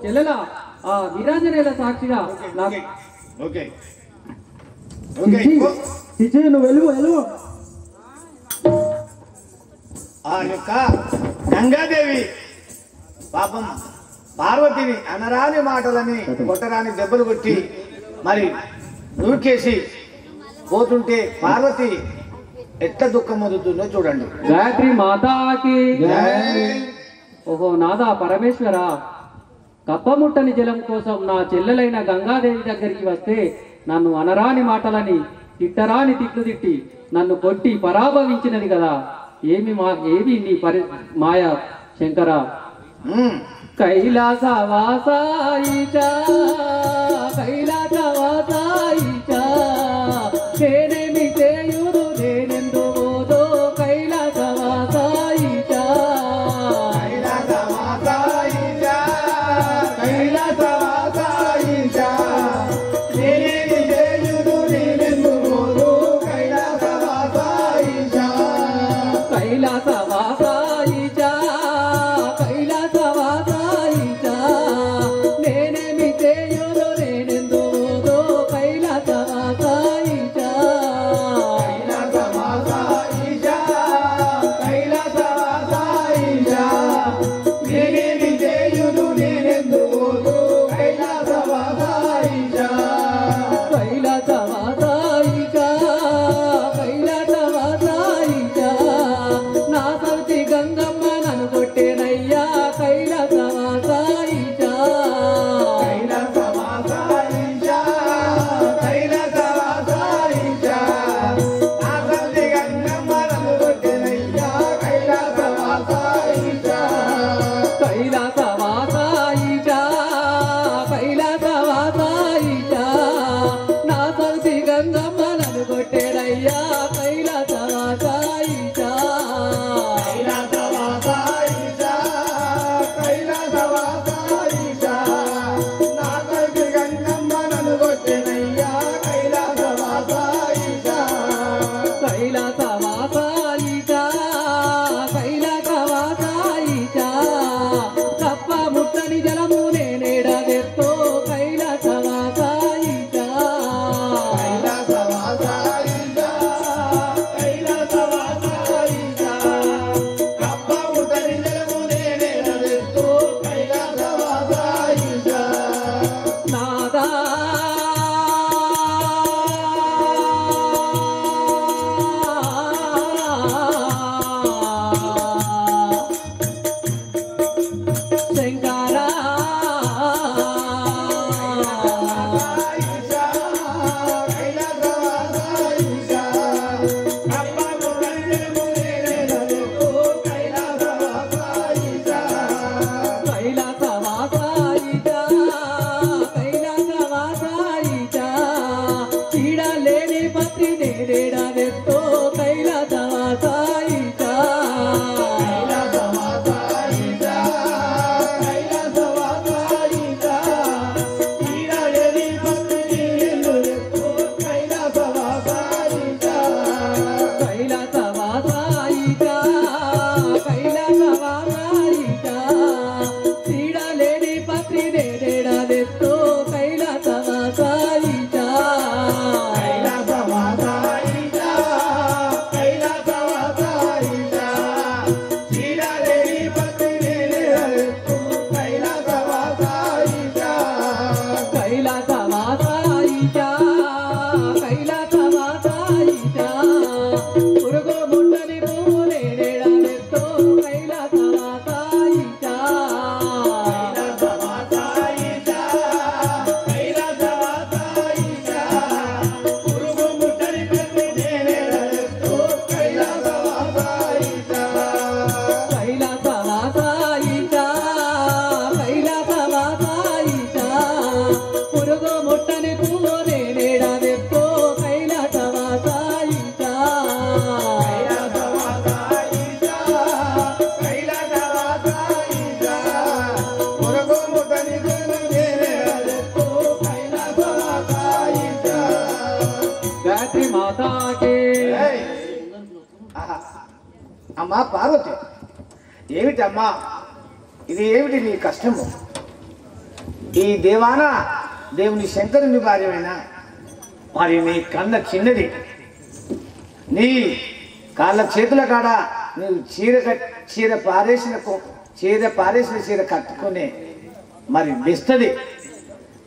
చెల్లెల ఆ వీరాంజనేయుల సాక్షిగా ఓకే నువ్వు వెళ్ళు ఆ యొక్క గంగాదేవి పాపం పార్వతిని అనరాని మాటలని కొట్టరాని దెబ్బలు కొట్టి మరి నూకేసి పోతుంటే పార్వతి ఎట్ట దుఃఖం మొదుతుందో చూడండి. గాయత్రి మాతాకి ఓహో నాదా పరమేశ్వర, కప్పముట్టని జలం కోసం నా చెల్లెలైన గంగాదేవి దగ్గరికి వస్తే నన్ను అనరాని మాటలని తిట్టరాని తిట్లు తిట్టి నన్ను కొట్టి పరాభవించినది కదా. ఏమి నీ మాయ శంకర. కైలాసవాసాయిచా కైలాసవాసాయిచా నేనేమి చేయుదు నేనెందు పోదో కైలాసవాసాయిచా కైలాసవాసాయిచా కైలాసవాసాయిచా నేనేమి చేయుదు నేనెందు పోదో కైలాసవాసాయిచా కైలాసవాసాయిచా అమ్మా పార్వతి, ఏమిటి అమ్మా ఇది, ఏమిటి నీ కష్టము? ఈ దేవాన దేవుని శంకరుని భార్యమైనా మరి నీ కళ్ళ చిన్నది, నీ కాళ్ళ చేతుల కాడ నీవు చీర పారేసిన చీర కట్టుకునే మరి బెస్తది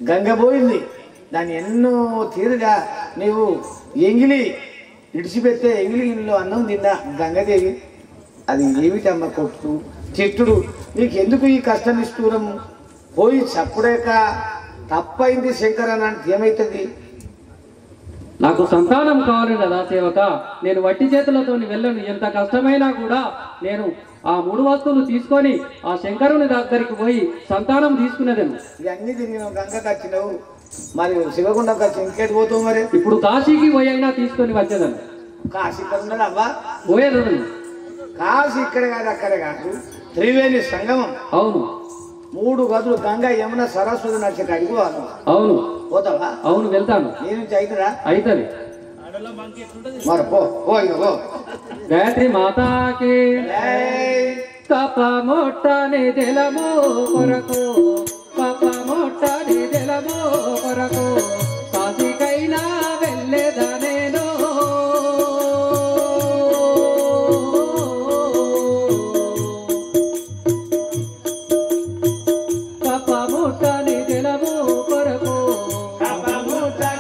గంగబోయింది. దాన్ని ఎన్నో తీరుగా నీవు ఎంగిలి ఇడిచిపెడితే ఎంగిలిలో అన్నం తిన్నా గంగదేవి. అది ఏమిటమ్మ కొట్టు చెట్టుడు, నీకు ఎందుకు ఈ కష్ట నిష్ఠూరం? పోయి చప్పుడేక తప్పైంది శంకరన్ అంటే ఏమవుతుంది? నాకు సంతానం కావాలి కదా సేవక, నేను వట్టి చేతులతో వెళ్ళను. ఎంత కష్టమైనా కూడా నేను ఆ 3 వస్తువులు తీసుకొని ఆ శంకరుని దగ్గరికి పోయి సంతానం తీసుకునేదేమో. ఇవన్నీ తిరిగినావు, గంగకు వచ్చినావు, మరి శివగుండం వచ్చి ఇంకేటి పోతావు? మరి ఇప్పుడు కాశీకి పోయి అయినా తీసుకొని వచ్చేదాన్ని. కాశీ ఇక్కడ ఉన్నది అవ్వా, పోయేదాన్ని. కాశీ ఇక్కడ కాదు అక్కడే కాదు, త్రివేణి సంగమం. అవును, 3 గదులు గంగా యమున సరస్వతి నడిచి అడిగి వాళ్ళు. అవును పోతావా? అవును వెళ్తాను. నీ నుంచి అవుతుందా? అవుతుంది. మరి పో ఇక పో. గాయత్రి మాతాకి కప మొట్టని జలము కొరకు, కప మొట్టని జలము కొరకు కాశీకైనా వెళ్ళేదా నేను. కప మొట్టని జలము కొరకు, కాశీకైనా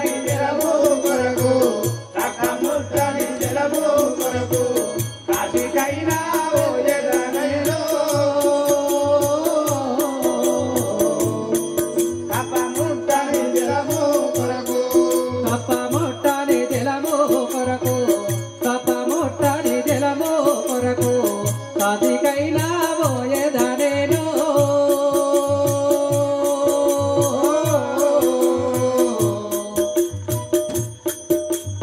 పోయేదా నేను.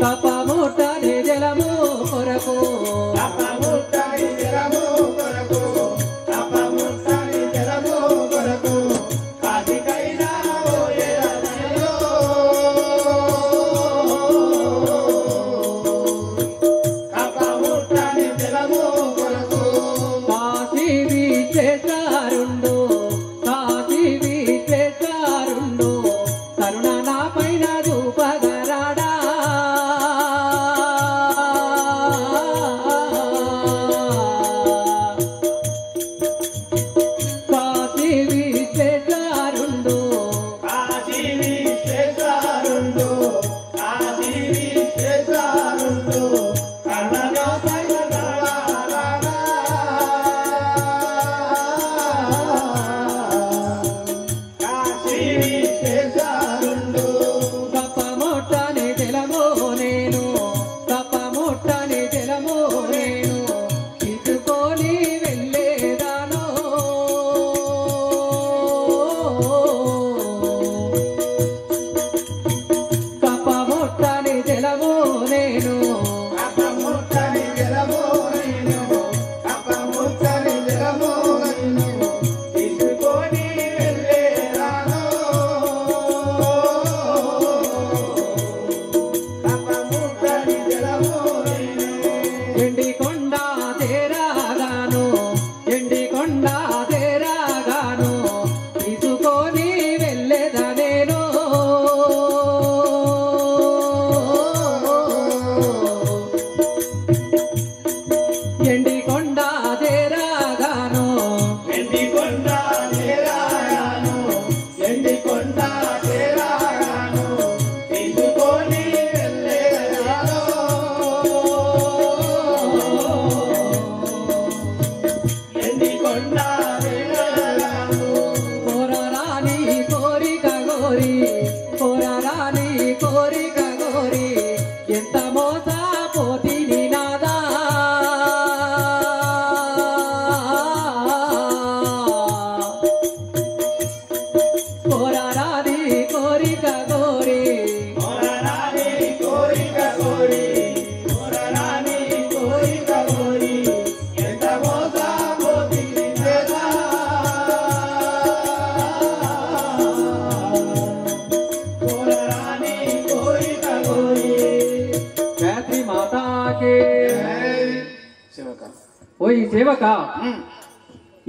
కప ముట్టని జలము కొరకు,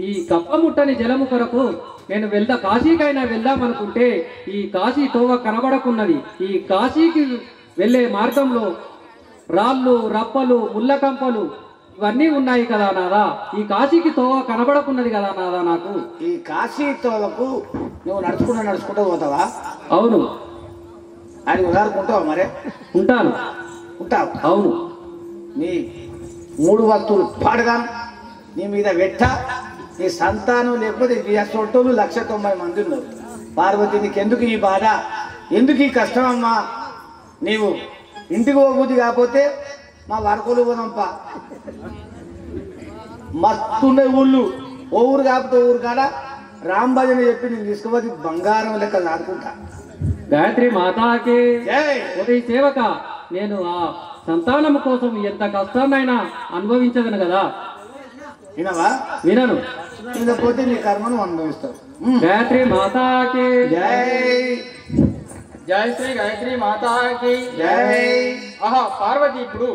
ఈ కప్పముట్టని జలము కొరకు నేను కాశీకైనా వెళ్దామనుకుంటే ఈ కాశీ తోవ కనబడకున్నది. ఈ కాశీకి వెళ్ళే మార్గంలో రాళ్ళు, రప్పలు, ముళ్ళ కంపలు ఇవన్నీ ఉన్నాయి కదా నాదా. ఈ కాశీకి తోవ కనబడకున్నది కదా నాదా నాకు. ఈ కాశీ తోవకు నువ్వు నడుచుకుంటూ పోతావా? అవును. అది ఉదారుకుంటావా? మరే ఉంటాను. ఉంటావు? అవును. నీ 3 వస్తువులు పాడగా నీ మీద వెట్ట, నీ సంతానం లేకపోతే సొట్టోలు 190 మంది ఉన్నారు. పార్వతి, నీకెందుకు ఈ బాధ, ఎందుకు ఈ కష్టం అమ్మా? నీవు ఇంటికి పోబుద్ది కాకపోతే మా వరకులు పోదాంపా. మస్తుండే ఊళ్ళు, ఓ ఊరు కాకపోతే ఊరు కాడ రాంభజన చెప్పి నేను తీసుకుపోతే బంగారం లెక్క ఆడుకుంటా. గాయత్రి మాతాకి ఒక సేవక, నేను ఆ సంతానం కోసం ఎంత కష్టాన్నైనా అనుభవించదను కదా. వినవా? వినను. వినకపోతే నీ కర్మను అనుభవిస్తావు. గాయత్రి మాతాకి జై. జై శ్రీ గాయత్రి మాతాకి జై. ఆహా, పార్వతి ఇప్పుడు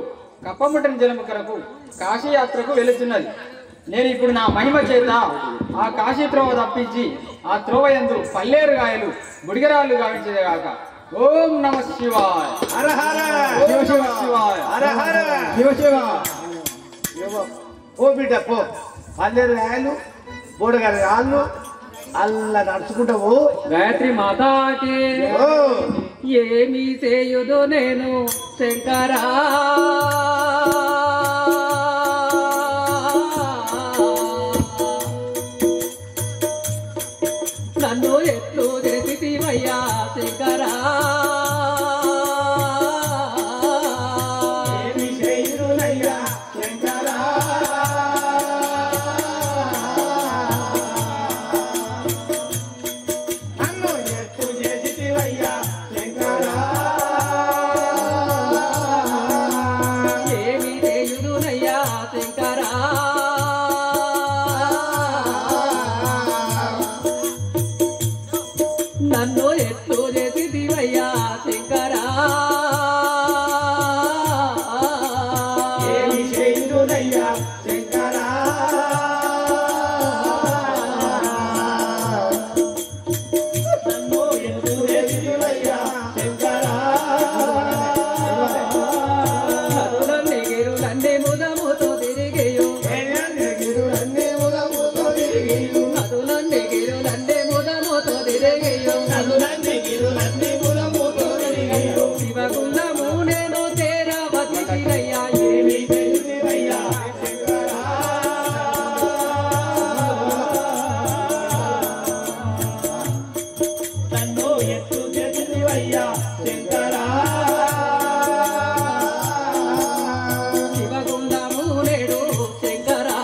కప్పముట్టని జలము కొరకు కాశీ యాత్రకు వెళుతున్నది. నేను ఇప్పుడు నా మహిమ చేత ఆ కాశీ త్రోవ తప్పించి ఆ త్రోవ యందు పల్లేరుగాయలు, బుడిగరాళ్ళు గావించేగాక. ఓం నమ శివాయ. హర హర ఓం నమ శివాయ. హర హర శివ ఓ బిడ్డ పో. పల్లెరు రాయలు, బోడగారి రాళ్ళు అల్లా నడుచుకుంటా పో. గాయత్రి మాతాకి ఓ. ఏమి చేయుదు నేను శంకరా, నన్ను ఎట్లు చేసివయ్యా శంకరా. నన్ను ఎట్లు చేసివయ్యా శంకరా. నదులన్నీ గిరులన్నీ ముదముతో తిరిగేయు, నదులన్నీ గిరులన్నీ ముదముతో తిరిగేయు, శివగుండము నేను చేరవతిరయ్యా. ఏమి శివగుండము నేడు శంకరా.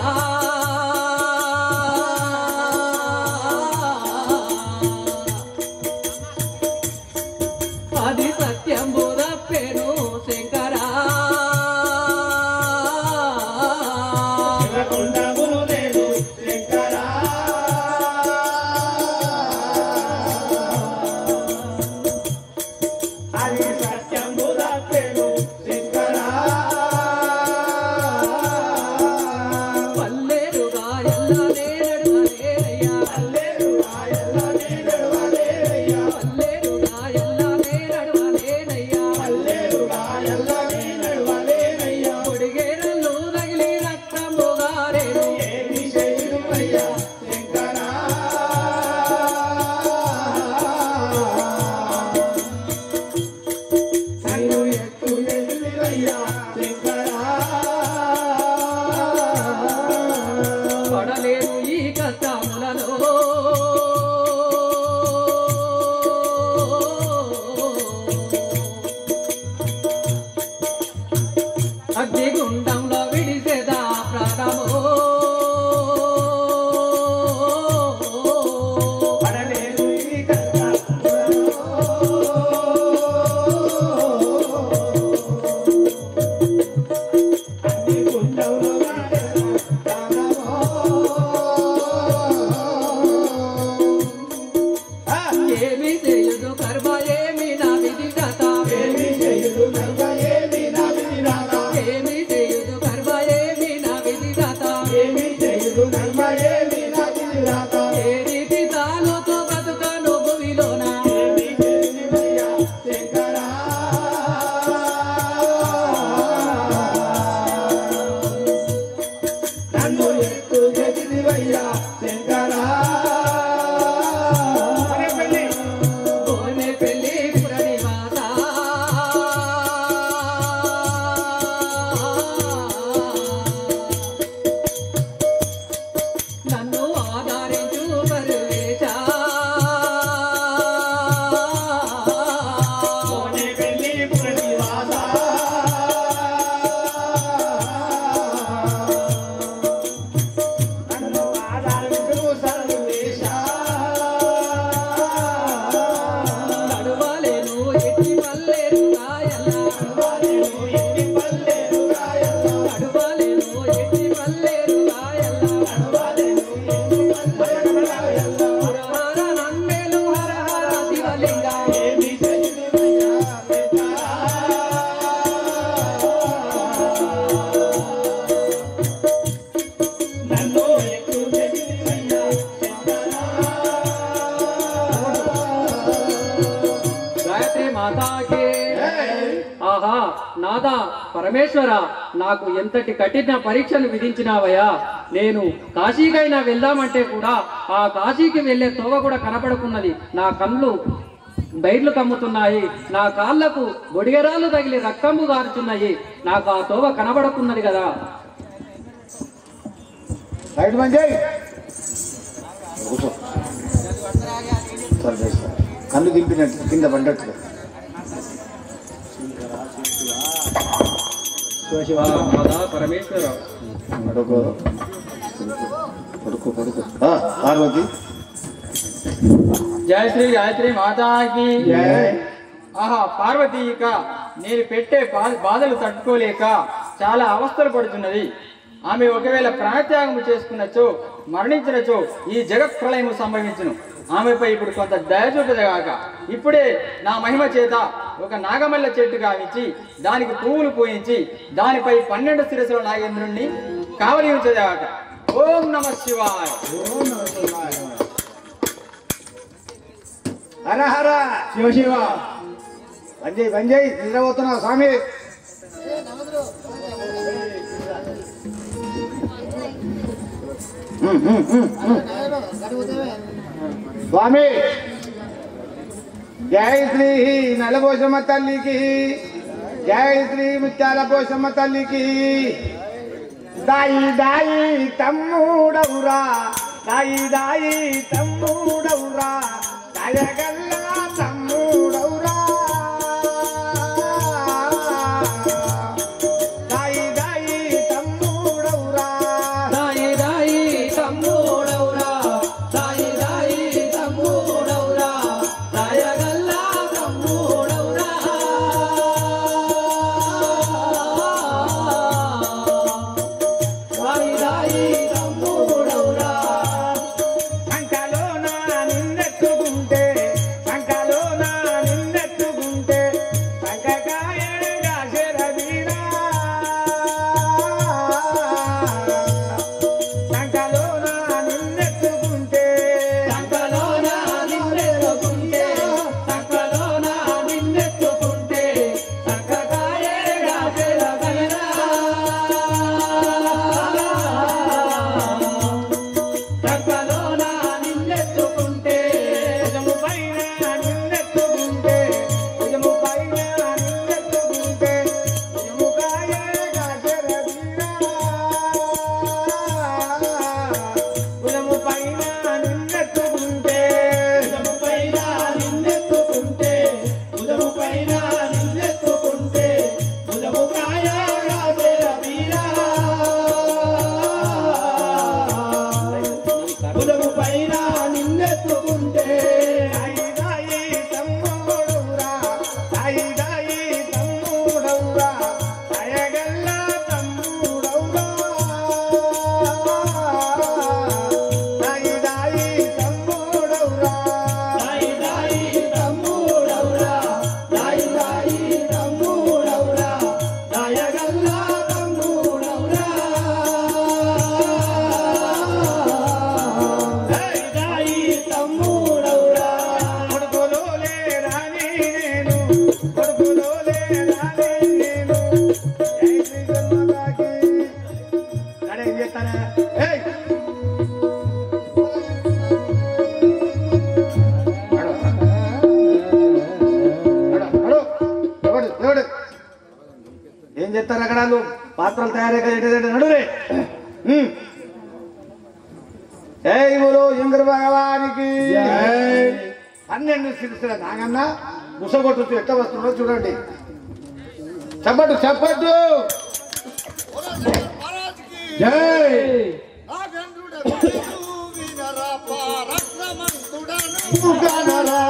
అది సత్యంబు తప్పేను శంకరా. పల్లెరుగా ఎల్ల నేనడువలేరయ్యా, పల్లెరుగా ఎల్ల నేనడువలేరయ్యా, పొడిగేరలు తగిలి రక్తముగారేను. పడలేను ఈ కష్టములలో, అగ్నిగుండంలో విడిసేదా ప్రాణము. ఏమి చేయుదు కర్మ, ఏమి నా విధి కథ, ఏమి చేయుదు కర్మ, ఏమి నా విధి కథ, ఏమి చేయుదు కర్మ, ఏమి నా విధి కథ, ఏమి చేయుదు కర్మ, ఏమి నా నాదా పరమేశ్వర, నాకు ఎంతటి కఠిన పరీక్షను విధించినావయ్యా. నేను కాశీకైనా వెళ్దామంటే కూడా ఆ కాశీకి వెళ్లే తోవ కూడా కనపడుకున్నది. నా కళ్ళు బైర్లు కమ్ముతున్నాయి, నా కాళ్లకు గొడిగరాలు తగిలి రక్తము గారుచున్నాయి. నాకు ఆ తోవ కనబడుకున్నది కదా. రైట్ మంచి కళ్ళు దింపినట్టు కింద పడ్డట్టుగా. పరమేశ్వర పడుకో పడుకో పడుకో. పార్వతి జయ శ్రీ గాయత్రి మాతాకి జై. ఆహా పార్వతి, ఇక నేను పెట్టే బాధలు తట్టుకోలేక చాలా అవస్థలు పడుతున్నది. ఆమె ఒకవేళ ప్రాణత్యాగము చేసుకున్నచో, మరణించినచో ఈ జగత్ ప్రళయము సంభవించును. ఆమెపై ఇప్పుడు కొంత దయ చూపదగాక ఇప్పుడే నా మహిమ చేత ఒక నాగమల్ల చెట్టు గావించి దానికి పువ్వులు పూయించి దానిపై 12 శిరస్సుల నాగేంద్రుణ్ణి కావలి ఉంచదగాక. ఓం నమ శివాయ. హర హర శివ శివ. బంజయ్ నిద్రపోతున్నావు స్వామి. స్వామి జై శ్రీ నలపోషమ్మ తల్లికి, జై శ్రీ ముత్యాల పోషమ్మ తల్లికి. దాయి దాయి తమ్ముడవురా, దాయి దాయి తమ్ముడవురా, దయగల్లా తమ్ముడవురా. దాయి దాయి తమ్ముడవురా, దాయి దాయి తమ్ముడవురా, దాయి దాయి తమ్ముడవురా, దయగల్లా తమ్ముడవురా. దాయి దాయి తమ్ముడవురా. సంకలోన నిన్నెత్తుకుంటే, సంకలోన నిన్నెత్తుకుంటే సంకకాయగా శరవీరా. సంకలోన నిన్నెత్తుకుంటే, సంకలోన నిన్నెత్తుకుంటే, సంకలోన నిన్నెత్తుకుంటే సంకకాయగా శరవీరా. సంకలోన నిన్నెత్తుకుంటే, భుజము పైన నిన్నెత్తుకుంటే, భుజము పైన నిన్నెత్తుకుంటే భుజము కాయగా శరవీరా. భుజము పైన నిన్నెత్తుకుంటే, భుజము పైన నిన్నెత్తుకుంటే, భుజము పైన నిన్నెత్తుకుంటే భుజము కాయగా శరవీరా. భుజము పైన నిన్నెత్తుకుంటే, దాయి దాయి తమ్ముడవురా, దాయి దాయి తమ్ముడవురా, దయగల్లా తమ్ముడవురా. దాయి దాయి తమ్ముడవురా, దాయి దాయి తమ్ముడవురా, దాయి దాయి తమ్ముడవురా, దయగల్లా తమ్ముడవురా. దాయి దాయి తమ్ముడవురా. కొడుకులోలే రాని నేను, కొడుకులోలే రాని నేను. జై శ్రీ జన్మదాకి. అరే ఏం చేస్తారా? ఏయ్ ఏం చేస్తారు అక్కడ వాళ్ళు? పాత్రలు తయారయ్యే నడురే. జై బోలో శంకర భగవానికి. 12 శిరస్సుల నాగన్న ముసగొట్టు ఎట్ట వస్తుందో చూడండి. చప్పట్టు చప్పట్టు. జై గణరా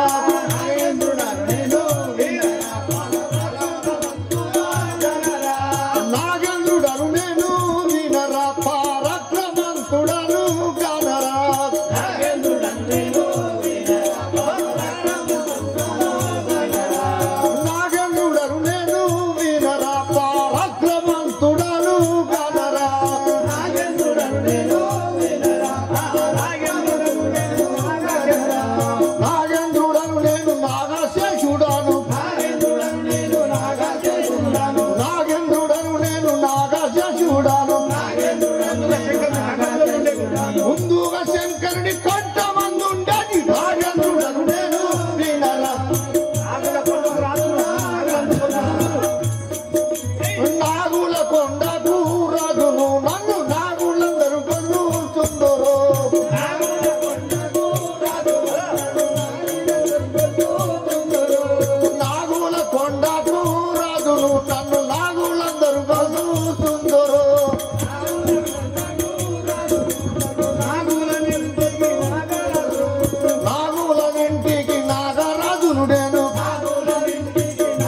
నాగేంద్రుడను నేను, నాగేంద్రుడను నేను వినరా పరాక్రమంతుడను గణరా. నాగేంద్రుడను నేను నాగేంద్రుడను నేను వినరా పరాక్రమంతుడను గణరా. నాగేంద్రుడను నేను వినరా. నాగేంద్రుడను నేను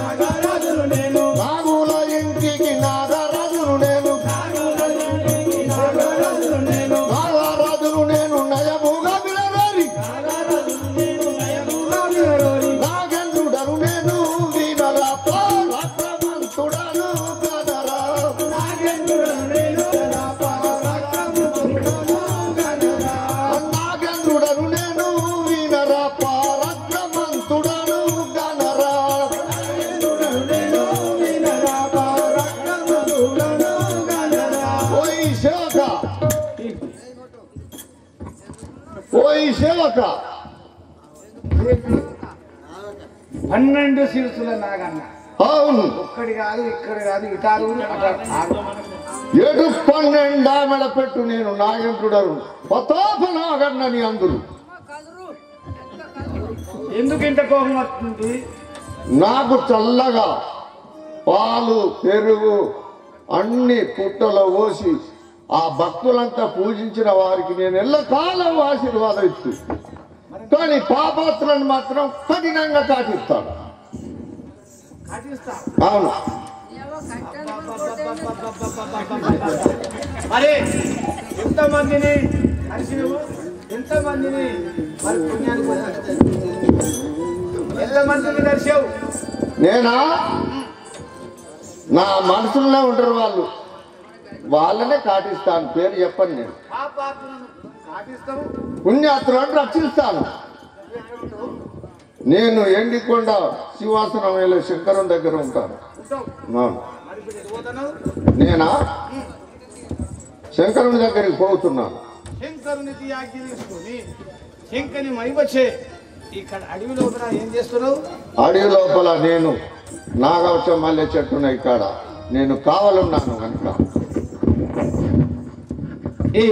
నాగరాజును నేను నాగుల ఇంటికి నాగరాజును నేను నాగరాజును నేను నయముగా వినరారి నాగేంద్రుడను నేను వీణలా పరాక్రమంతుడను కదరా నాగేంద్రుడను నేను వీణరా పరాక్రమంతుడను గనరా ఓయ్ సేవక 12 శిరసుల నాగన్న అవును ఒక్కడి కాదు ఇక్కడ కాదు ఇటారు ఏడు 12 ఆమెల పెట్టు నేను నాగేంద్రుడను ప్రతాప నాగన్నని అందురు ఎందుకు ఇంత కోపం వస్తుంది? నాకు చల్లగా పాలు పెరుగు అన్ని పుట్టలో పోసి ఆ భక్తులంతా పూజించిన వారికి నేను ఎల్లకాలం ఆశీర్వాదం ఇస్తూ కానీ పాపాత్రులను మాత్రం కఠినంగా కాటిస్తాను. అవును మరి ఎంతమందిని కలిసినవు, ఎంతమందిని మరి పుణ్యానికి ఎంతమందిని కలిసావు? నేనా నా మనసులోనే ఉంటారు వాళ్ళు, వాళ్ళనే కాటిస్తాను. పేరు చెప్పండి. నేను పాపాత్రులను కాటిస్తావు. పుణ్యాత్రులను రక్షిస్తాను. నేను ఎండికొండ సింహాసనం శంకరం దగ్గర ఉంటాను. అవును. మరి ఇప్పుడు ఎటు పోతున్నావు? నేనా శంకరుని దగ్గరికి పోతున్నాను. శంకరునికి ఆజ్ఞ తీసుకొని శంకరుని మైవచ్చే ఇక్కడ అడవి లోపల ఏం చేస్తున్నావు? అడవి లోపల నేను నాగవచం మల్లె చెట్టున ఇక్కడ నేను కావాలన్నాను కనుక ఏ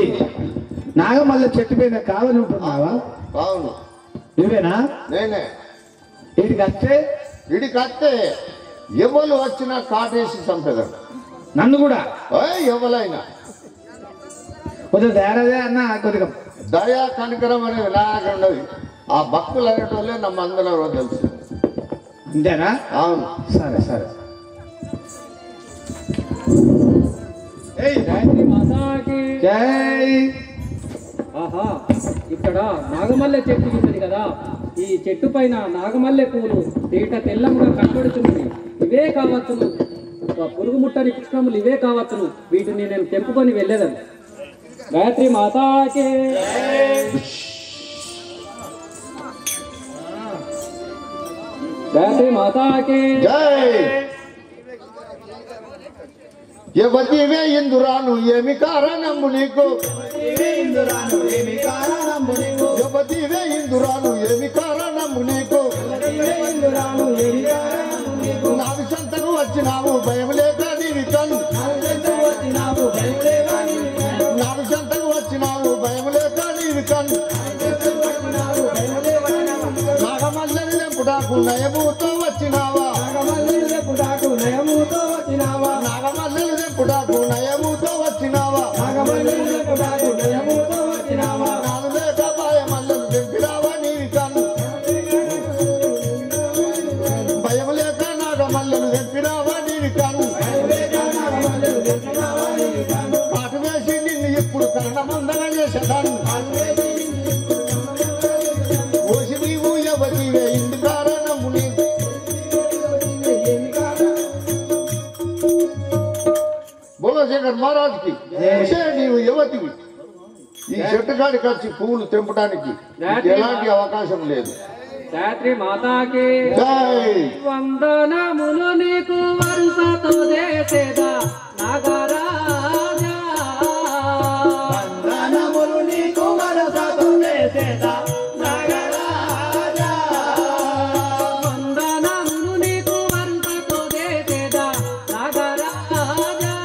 నాగమల్ల చెట్టు మీద కావలి ఉంటున్నావా? అవును నువ్వేనా? నేనే. వీడికి వస్తే వీడికత్తే ఎవరు వచ్చినా కాటేసి చంపేదాడు. నన్ను కూడా ఎవరైనా కొద్దిగా తేరదే అన్న, కొద్దిగా దయా కనికరం అనేది నాయకు ఉండదు. ఆ భక్తులు అనేటోళ్ళే నా మందలో తెలుసు. అంతేనా? అవును. సరే సరే. గాయత్రి మాతాకి జై. ఆహా, ఇక్కడ నాగమల్లె చెట్టు ఉన్నది కదా, ఈ చెట్టు పైన నాగమల్లె పూలు తేట తెల్లముగా కనబడుతున్నది. ఇవే కావచ్చును, పురుగు ముట్టని పుష్పములు ఇవే కావచ్చును. వీటిని నేను తెంపుకొని వెళ్ళేదాన్ని. గాయత్రి మాతాకి గాయత్రి మాతాకి జై. ఎవతివే ఇందురాను ఏమి కారణము నీకు, ఎవతివే ఇందురాను ఏమి కారణము నీకు, నాకు సంతకు వచ్చినావు భయం లేక నీవి కన్ను, నాకు సంతకు వచ్చినావు భయం లేక నీవి కన్ను, నాగమల్లని లెంపుటాకు నయముతో వచ్చినావా, నాగమల్లని లెంపుటాకు నయముతో వచ్చినావా, నాలు లేక భయమల్లలు తెంపినావా నీవి కన్ను, భయం లేక నాగమల్లలు తెంపినావా నీవి కన్ను, పాటు వేసి నిన్ను ఇప్పుడు కరణమందన చేసేదాన్ని, ఓసి నీవు ఎవరివే ఇందు కారణము నీకు, బోలో శంకర్ మహారాజ్ కి నీవు యువతివి. ఈ చెట్టు కాడికి వచ్చి పువ్వులు తెంపడానికి ఎలాంటి అవకాశం లేదు. గాయత్రి మాతాకి జై. వందనములు నీకు వరుసతో చేసేదా నాగరాజా, వందనములు నీకు వరుసతో చేసేదా నాగరాజా, వందనములు నీకు వరుసతో చేసేదా నాగరాజా,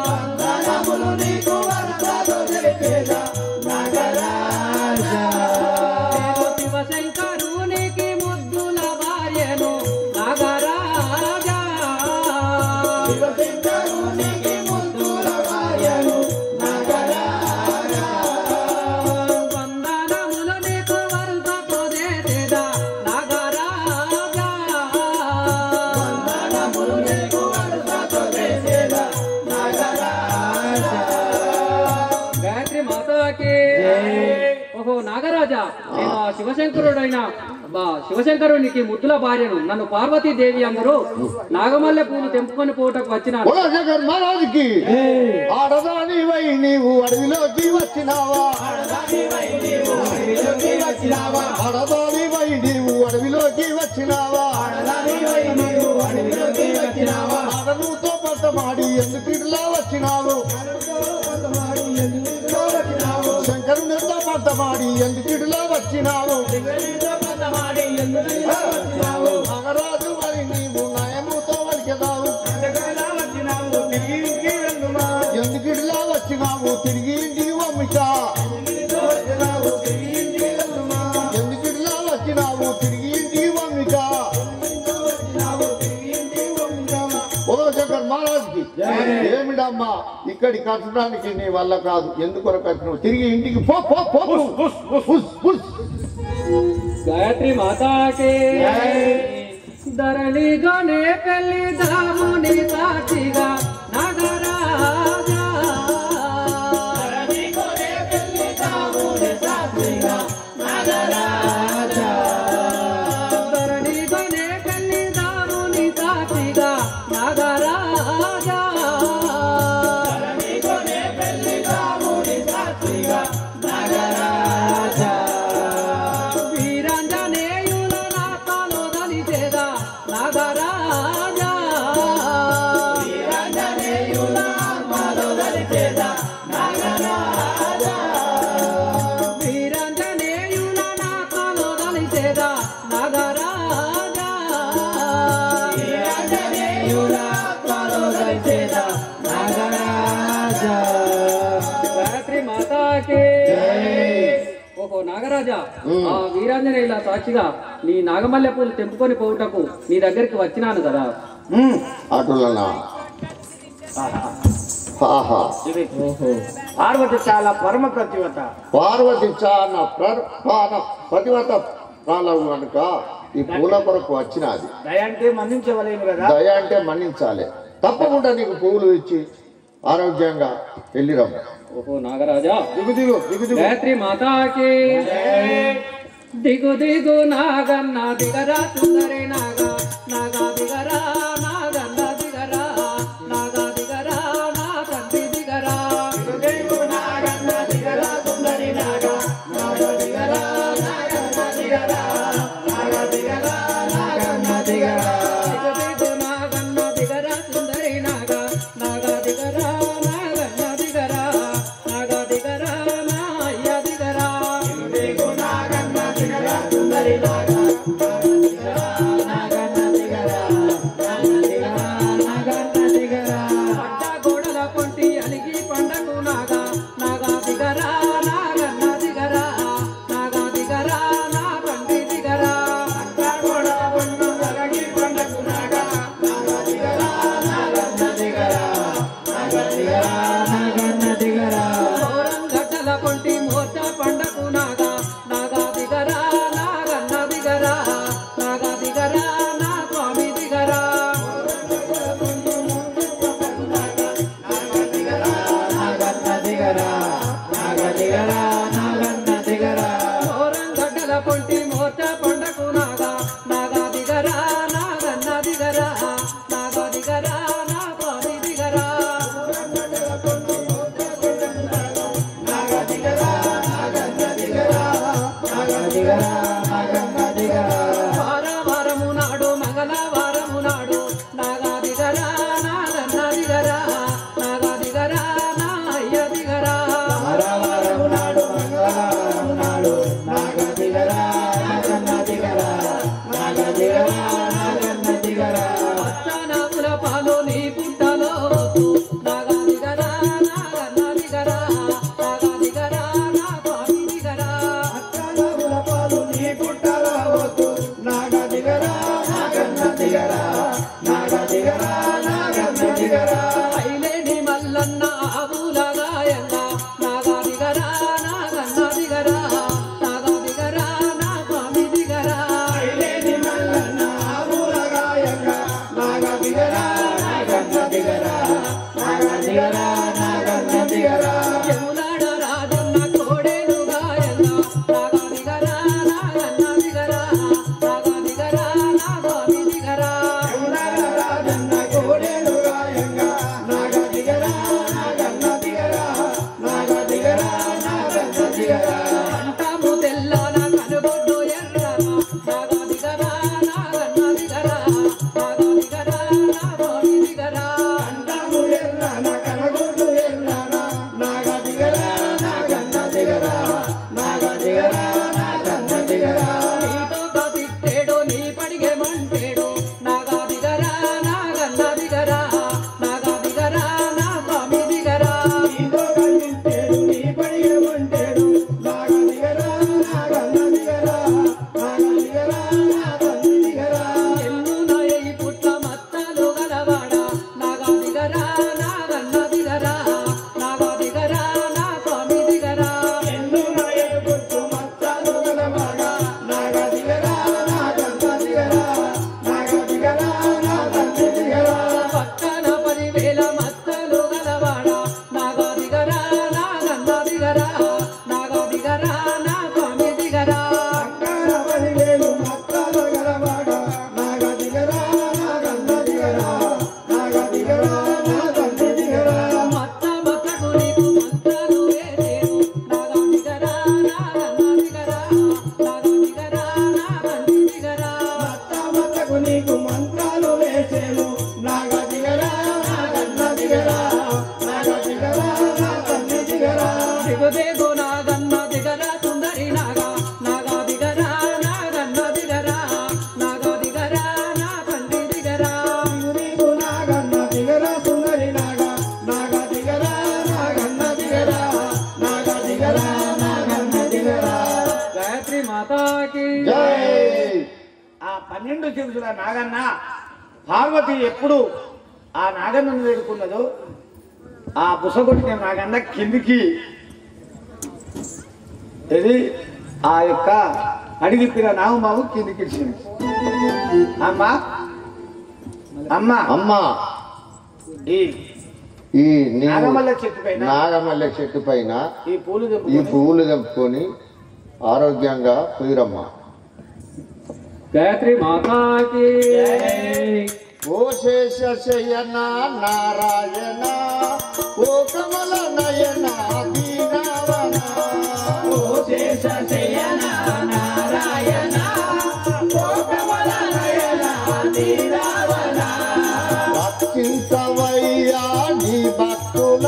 వందనములు నీకు వరుసతో చేసేదా నాగరాజా. శివశంకరునికి ముద్దుల భార్యను నాగరాజా, ఓహో నాగరాజా, నేను ఆ శివశంకరునికి ముద్దుల భార్యను. నన్ను పార్వతీదేవి అందరూ నాగమల్లె పూలు తెంపుకొని పోటకు వచ్చినారు. కులశేఖర్ మహారాజుకి ఆడదానివై నీవు అడవిలోకి వచ్చినావా? ఆడదానివై నీవు అడవిలోకి వచ్చినావా? ఆడనుతో పట్టమాడి ఎందుకు ఇట్లా వచ్చినావు? శంకరునితో పట్టమాడి ఎందుకు ఇట్లా వచ్చినావు? మగరాజు మరి నీవు నయముతో వలికెదావు. ఎందుకు ఇట్లా వచ్చినావు? తిరిగి ఇంటికి పంపించా. ఎందుకు ఇట్లా వచ్చినావు? తిరిగి ఇంటికి పంపించా. కులశేఖర్ మహారాజుకి ఏమిటమ్మా ఇక్కడి కట్టడానికి నీ వల్ల కాదు, ఎందుకొరకు వచ్చినావు? తిరిగి ఇంటికి పో పో పో. గాయత్రి మాతాకే ధరణిగానే పెళ్లి దాముని సాక్షిగా నాగరాజా. ధరణిగానే పెళ్లి దాముని సాక్షిగా నాగరాజా. వీరాంజనేయుల నాతలో దలిచేదా నాగరాజా. వీరాంజనేయుల నాతలో దలిచేదా నాగరాజా. గాయత్రి మాతాకి ఓహో నాగరాజా, ఆ వీరాంజనేయుల సాక్షిగా నీ నాగమల్లె పూలు తెంపుకొని పోవుటకు నీ దగ్గరికి వచ్చినాను కదా. అటులనా? ఆహా. ఓహో పార్వతి చాలా పరమ ప్రతివత. పార్వతి చాలా ప్రతివత ప్రాణం కనుక ఈ పూల కొరకు వచ్చినది. దయ అంటే మన్నించవలేను కదా. దయ అంటే మన్నించాలి. తప్పకుండా నీకు పువ్వులు ఇచ్చి ఆరోగ్యంగా వెళ్ళిరమ్మ. ఓహో నాగరాజా, దిగు దిగు దిగు దిగు. గాయత్రి మాతాకి దిగు దిగు నాగన్న దిగరా సుందరి నాగా. నాగా దిగరా నాగన్న దిగరా. నాగా దిగరా నా తండ్రి దిగరా. దిగు నాగన్న దిగరా సుందరి నాగా. నాగా దిగరా నాగన్న దిగరా. నాగా దిగరా నాగన్న దిగరా. దిగు నాగన్న దిగరా సుందరి నాగా. నాగా దిగరా నాగన్న దిగరా. నాగా దిగరా నా అయ్య దిగరా. దిగు నాగన్న దిగరా సుందరి నాగా. నాగన్న దిగరా. నాగన్న దిగరా నాగన్న దిగరా. పట్ట గోడల పొంటి అలిగి పండకు నాగా. నాగా దిగరా నాగన్న దిగరా. నాగా దిగరా నా తండ్రి దిగరా. పట్ట గోడల పొంటి అలిగి పండకు నాగా. నాగా దిగరా నాగన్న దిగరా. నాగా దిగరా నాగన్న దిగరా. ఘోరం గడ్డల పొంటి మోర్చ పండకు నాగా. నాగా దిగరా నాగన్న దిగరా. నాగా దిగరా నా స్వామి దిగరా. ఘోరం గడ్డల పొంటి మోర్చ పండకు నాగా. నాగా దిగరా నాగన్న దిగరా. నాగా దిగరా నా స్వామి దిగరా. వారము నాడు మంగళవారము నాడు. నాగా దిగరా నాగన్న దిగరా. నాగా దిగరా నా అయ్య దిగరా. పచ్చనాగుల పాలు నీ పుట్టలో వద్దు. నాగా దిగరా నాగన్న దిగరా. నాగా దిగరా నా స్వామి దిగరా. ఐలేని మల్లన్న ఆవులగాయన్న. నాగా దిగరా నాగన్న దిగరా. నాగా దిగరా నా స్వామి దిగరా. ఐలేని మల్లన్న 12 చెంచుల నాగన్న పార్వతి ఎప్పుడు ఆ నాగన్నను వేడుకున్నదో ఆ బుసగొట్టిన నాగన్న కిందికి ఇది ఆ యొక్క అడిగిపిన నాగమావు కిందికి ఇచ్చింది. అమ్మా అమ్మా అమ్మా ఈ ఈ నీవు నాగమల్లె చెట్టు పైన నాగమల్లె చెట్టు పైన ఈ పూలు ఈ పువ్వులు తెంపుకొని ఆరోగ్యంగా పోయిరమ్మా. గాయత్రి మాతాకి ఓ శేషశయన నారాయణ ఓ కమల నయన దీనవన ఓ శేషశయన నారాయణ ఓ కమల నయన దీనవన రక్షించవయ్యా నీ భక్తుల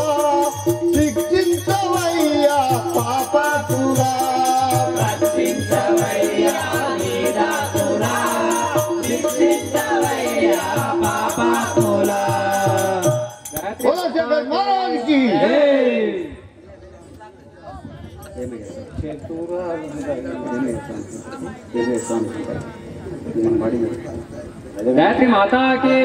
శిక్షించవయ్యా పాపతుల రక్షించవయ్యా నీ దాతుల శిక్షించవయ్యా పాపతుల. శంకర్ మహారాజ్కి గాయత్రి మాతాకి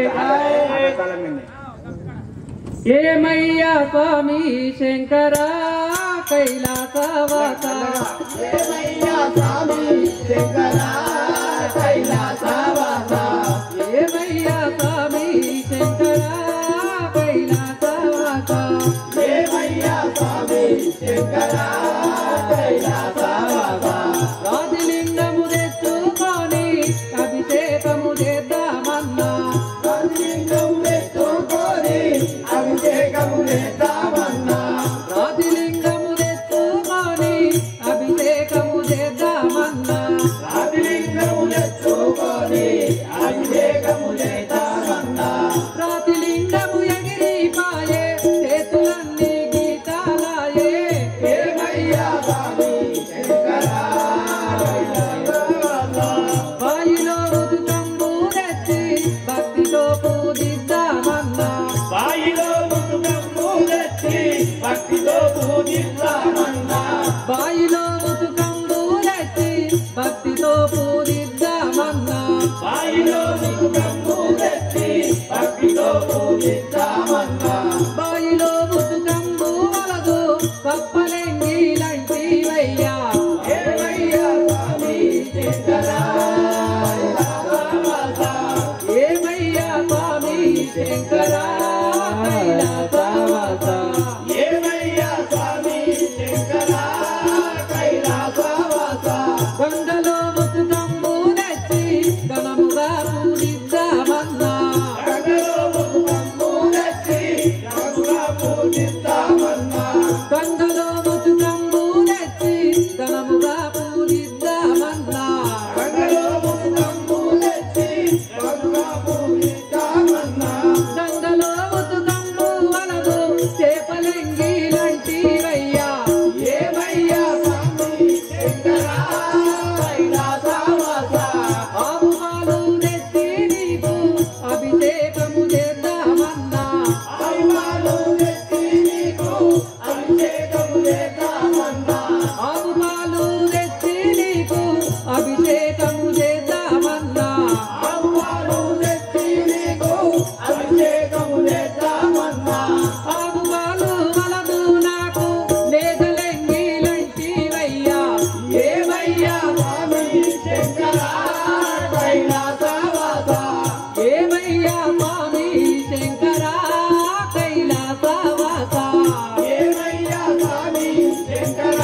ఏమయ్యా స్వామి శంకర కైలాసవాస ఏమయ్యా స్వామి శంకర కైలాసవాస ఏమయ్యా స్వామి శంకర కైలాసవాస ఏమయ్యా స్వామి శంకర కైలాసవాస రాజలింగము తెచ్చుకొని అభిషేకము చేద్దామన్నా రాజలింగం తెచ్చుకొని అభిషేకము చేద్దామన్నా రాజలింగము తెచ్చుకొని అభిషేకము చేద్దామన్నా రాజలింగము తెచ్చుకొని అభిషేకము చేద్దామన్నా రాజలింగము ఎగిరిపాయే చేతులన్నీ గీతాలాయే ఏమయ్యా స్వామి శంకర బాయిలో ఉదుకంబు తెచ్చి భక్తితో పూజిద్దామన్నా బాయిలో ముతుకమ్ము తెచ్చి భక్తితో పూజిద్దామన్నా బాయిలో ఉదుకంబు తెచ్చి భక్తితో పూజిద్దామన్నా బాయిలో ముతుకమ్ము తెచ్చి భక్తితో పూజిద్దామన్నా బాయిలో ఉదుకంబు వలదు కప్పలెంగిలంటివయ్యా ఏమయ్యా స్వామి శంకర ఏమయ్యా స్వామి శంకర కైలాసవాస ఏమయ్యా స్వామి శంకర కైలాసవాస గంగలో ఉదుకంబు తెచ్చి ఘనముగా పూజిద్దామన్నా గంగలో ముతుకమ్ము తెచ్చి గంగగా పూజిద్దామన్నా గంగలో ఉదుకంబు తెచ్చి ఘనముగా పూజిద్దామన్నా గంగలో ముతుకమ్ము తెచ్చి గంగగా పూజిద్దామన్నా గంగలో ఉదుకంబు వలదు చేపలెంగిలంటివయ్యా ఏమయ్యా స్వామి శంకర కైలాసవాస ఆవు పాలు తెచ్చి నీకు అభిషేకము చేద్దామన్నా ఆవుపాలు తెచ్చి నీకు అభిషేకము చేద్దామన్నా ఆవు పాలు తెచ్చి నీకు అభిషేకము చేద్దామన్నా ఆవుపాలు తెచ్చి నీకు అభిషేకము చేద్దామన్నా ఆవు పాలు వలదు నాకు లేదలెంగిలంటివయ్యా ఏమయ్యా స్వామి శంకర కైలాసవాస ఏమయ్యా స్వామి శంకర కైలాసవాస ఏమయ్యా స్వామి శంకర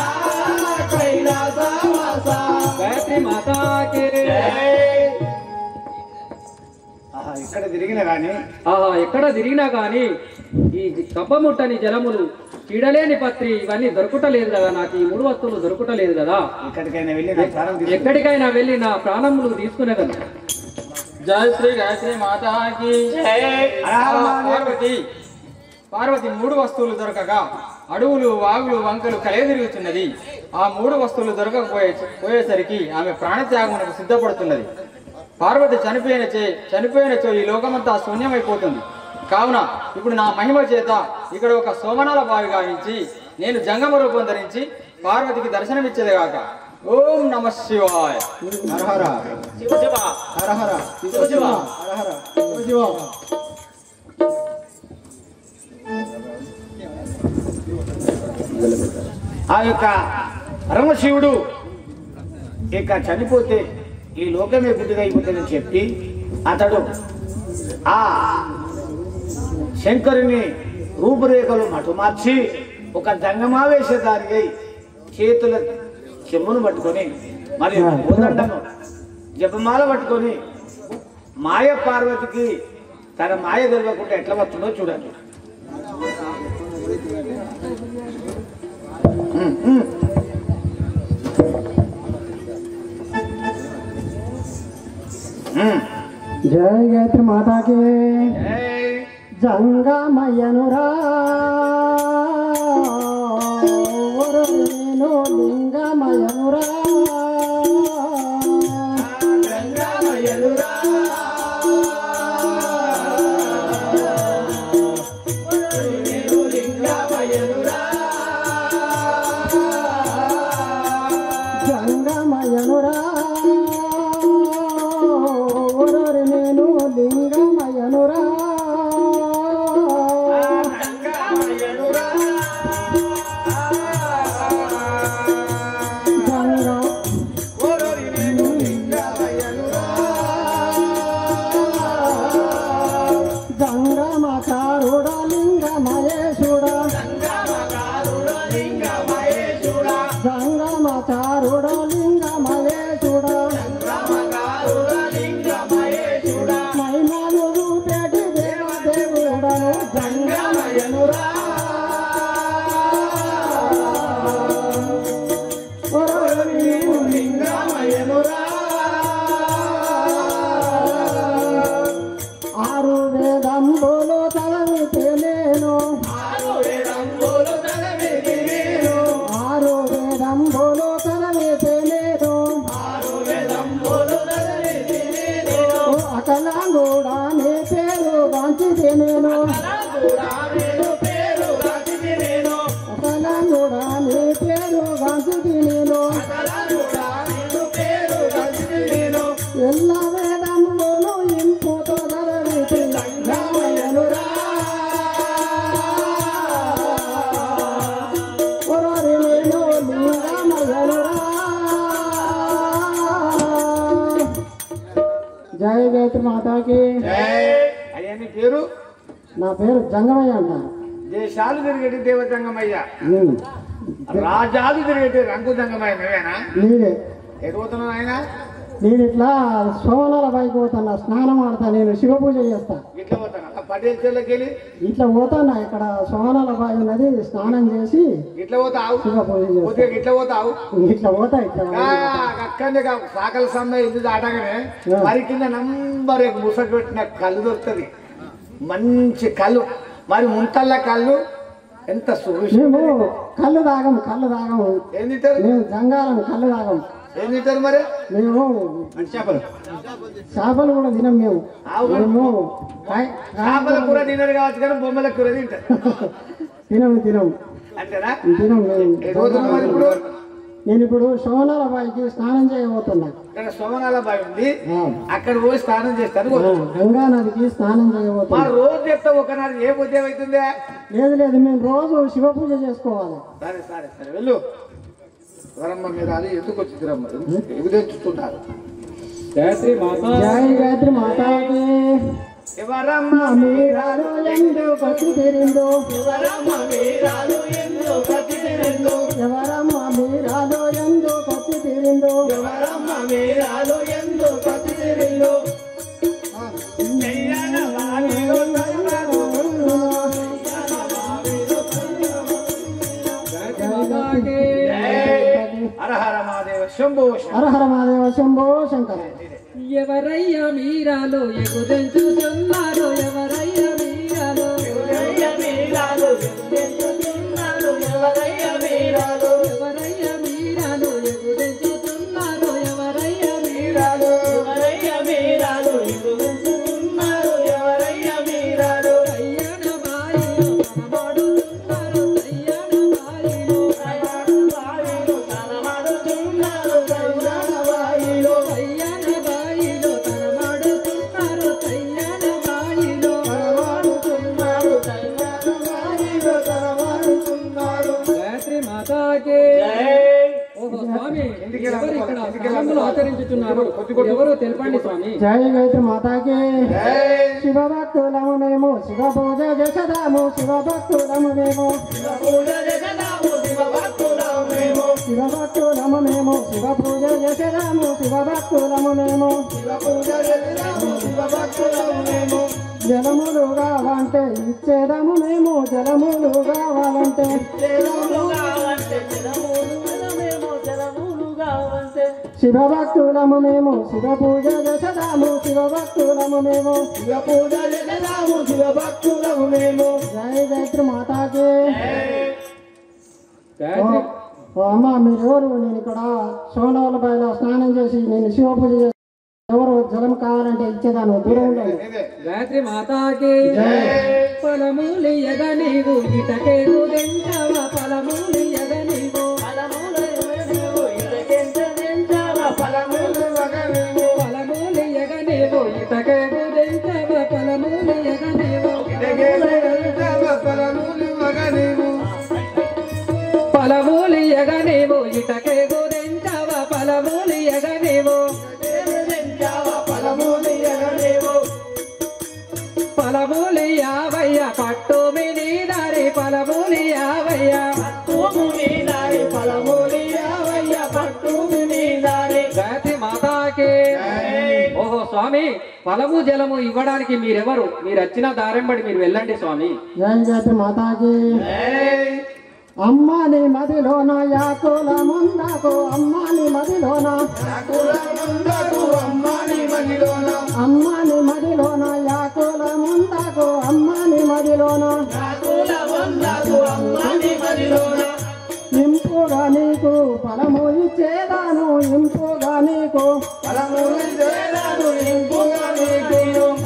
కైలాసవాస గాయత్రి మాతాకి ఇక్కడ తిరిగిన కానీ ఆహా ఎక్కడ తిరిగినా గాని ఈ కప్పముట్టని జలములు చీడలేని పత్రి ఇవన్నీ దొరుకుటలేదు కదా, నాకు ఈ 3 వస్తువులు దొరుకుటలేదు కదా. ఎక్కడికైనా వెళ్ళి నా ప్రాణం తీసుకో. ఎక్కడికైనా వెళ్ళి నా ప్రాణములు తీసుకునేదను. జయ శ్రీ గాయత్రి మాతాకి పార్వతి పార్వతి 3 వస్తువులు దొరకగా అడవులు వాగులు వంకలు కలయదిరుగుతున్నది. ఆ 3 వస్తువులు దొరకకపోయేసరికి ఆమె ప్రాణత్యాగమునకు సిద్ధపడుతున్నది. పార్వతి చనిపోయినచో ఈ లోకమంతా శూన్యమైపోతుంది. కావున ఇప్పుడు నా మహిమ చేత ఇక్కడ ఒక సోమనాల బావి గావించి నేను జంగమ రూపం ధరించి పార్వతికి దర్శనమిచ్చేదిగాక. ఓం నమ శివాయ. హర హర శివ శివ. హర హర శివ శివ. హర హర శివ శివ. ఆ యొక్క పరమశివుడు ఇక చనిపోతే ఈ లోకమే గుడ్డిదైపోతుందని చెప్పి అతడు ఆ శంకరుని రూపురేఖలు మటుమార్చి ఒక జంగమావేశధారి అయి చేతుల చెమ్మును పట్టుకొని మరి కోదండను జపమాల పట్టుకొని మాయ పార్వతికి తన మాయ తెలియకుండా ఎట్లా వస్తుందో చూడండి. జయ గాయత్రి మాతాకి జంగమయ్యనురా నేను లింగమయ్యనురా జంగమయ్యనురా నేను లింగమయ్యనురా జంగమకారుడా లింగమయేశుడా జంగమకారుడా లింగమయేశుడా మహిమలు రూపేటి దేవదేవుడను జంగమయ్యనురా లింగమయ్యనురా ఆరు వేదంబులు తలవితే నేను ఆరు వేదంబులు తలవితే నేను అకలాంగుడా నీ పేరు గాంచితే నేను అకలాంగుడా నీ పేరు గాంచితే నేను ఎల్ల వేదంబులు ఇంపుతో తలవితే జంగమయ్యనురా నేను లింగమయ్యనురా. జయ గాయత్రి మాతాకి. అయ్యా నీ పేరు? నా పేరు జంగమయ్య అంటారు. దేశాలు తిరిగేటి దేవ జంగమయ్య, రాజాలు తిరిగేటి రంగు జంగమయ్య నువ్వేనా? నేనే. ఎదుగుతున్నావు ఆయన? నేను ఇట్లా సోమనాల పైకి పోతాను, స్నానం ఆడతా, నేను శివ పూజ చేస్తా. ఇట్లా పోతాను పటేల్ చెల్లకి వెళ్ళి ఇట్లా పోతాను, ఇక్కడ సోమనాల బావి ఉన్నది, స్నానం చేసి ఇట్లా పోతావు, శివ పూజ చేస్తా. ఇట్లా పోతావు, ఇట్లా పోతా. ఇట్లా అక్కడనే సాకల సమ్మె ఇల్లు దాటగానే మరి కింద నంబర్ ముసటి పెట్టిన కళ్ళు దొరుకుతుంది, మంచి కళ్ళు, మరి ముంతల్ల కళ్ళు ఎంత మేము కళ్ళు తాగము, కళ్ళు తాగము. ఏం తింటారు? మేము జంగాలం కళ్ళు తాగము. ఏం తింటారు మరి? మేము చేపలు కూడా తినం. మేము చేపల కూర తినరు కావచ్చు కానీ బొమ్మల కూర తింటారు. తినం అంతేనా? తినం. ఇప్పుడు నేను ఇప్పుడు సోమనాల బావికి స్నానం చేయబోతున్నా. ఇక్కడ సోమనాల బావి ఉంది, అక్కడ పోయి స్నానం చేస్తాను. గంగా నదికి స్నానం చేయబోతున్నా. రోజు చెప్తా ఒకనాడు ఏ ఉద్యోగం అవుతుందే? లేదు, మేము రోజు శివ పూజ చేసుకోవాలి. సరే వెళ్ళు. వరమ్మ మీరు అది ఎందుకు వచ్చిందిరమ్మ? ఎగుదెంచుతున్నారు. జయ గాయత్రి మాతాకి. ఎవరమ్మ మీరాలు ఎందుకు కచ్చితిరిందో, ఎవరమ్మ మీరాలు ఎందుకు కచ్చితిరిందో, హర హర మహాదేవ శంభో శంకర. ఎవరయ్యా మీరాలో ఎగుదెంచుతున్నారు, ఎవరయ్యా మీరాలో ఎగుదెంచుతున్నారు, ఎవరయ్యా మీరాలో ఎగుదెంచుతున్నారు, ఎవరయ్యా మీరాలో కయ్యాణ బాయిలో తనమాడుతున్నారు, కయ్యాణ బాయిలో తనమాడుతున్నారు, వ్రతములు ఆచరించుచున్నారు ఎవరు తెలపండి స్వామి. జై గాయత్రి మాతాకి శివభక్తులము మేము శివ పూజ చేసదాము శివభక్తులము మేము శివభక్తులము మేము శివ పూజ చేసదాము శివభక్తులము మేము జలములు కావాలంటే ఇచ్చేదము మేము జలములు కావాలంటే శివభక్తులము మేము శివ పూజ చేసదాము శివభక్తులము మేము శివభక్తులము మేము జై గాయత్రి మాతాకి. ఓ అమ్మ మీరెవరు? నేను ఇక్కడ సోనవల బయలు స్నానం చేసి నేను శివ పూజ చేసి ఎవరు జలం కావాలంటే ఇచ్చేదాను దూరం ఉండాలి. గాయత్రి మాతాకి ఫలములియగ నీవు ఇటకే గుదెంచవ ఫలములియగ నీవు ఫలములియగ నీవు ఇటకే గుదెంచవ ఫలములియగ నీవు ఫలములియగ నీవు ఇటకే గుదెంచవ ఫలములియగ నీవు ఫలములి యావయ్య పట్టు మిని దారి ఫలములి యావయ్య గాయత్రి మాతాకి. ఓహో స్వామి, ఫలము జలము ఇవ్వడానికి మీరెవరు? మీరు వచ్చిన దారెంబడి మీరు వెళ్ళండి స్వామి. జై గాయత్రి మాతాకి. అమ్మాని మదిలోన యాకుల ముందాకు అమ్మాని మదిలోన అమ్మాని మదిలోన యాకుల ముందాకు అమ్మాని మదిలోన ఇంపుగా నీకు ఫలము ఇచ్చేదాను ఇంపుగా నీకు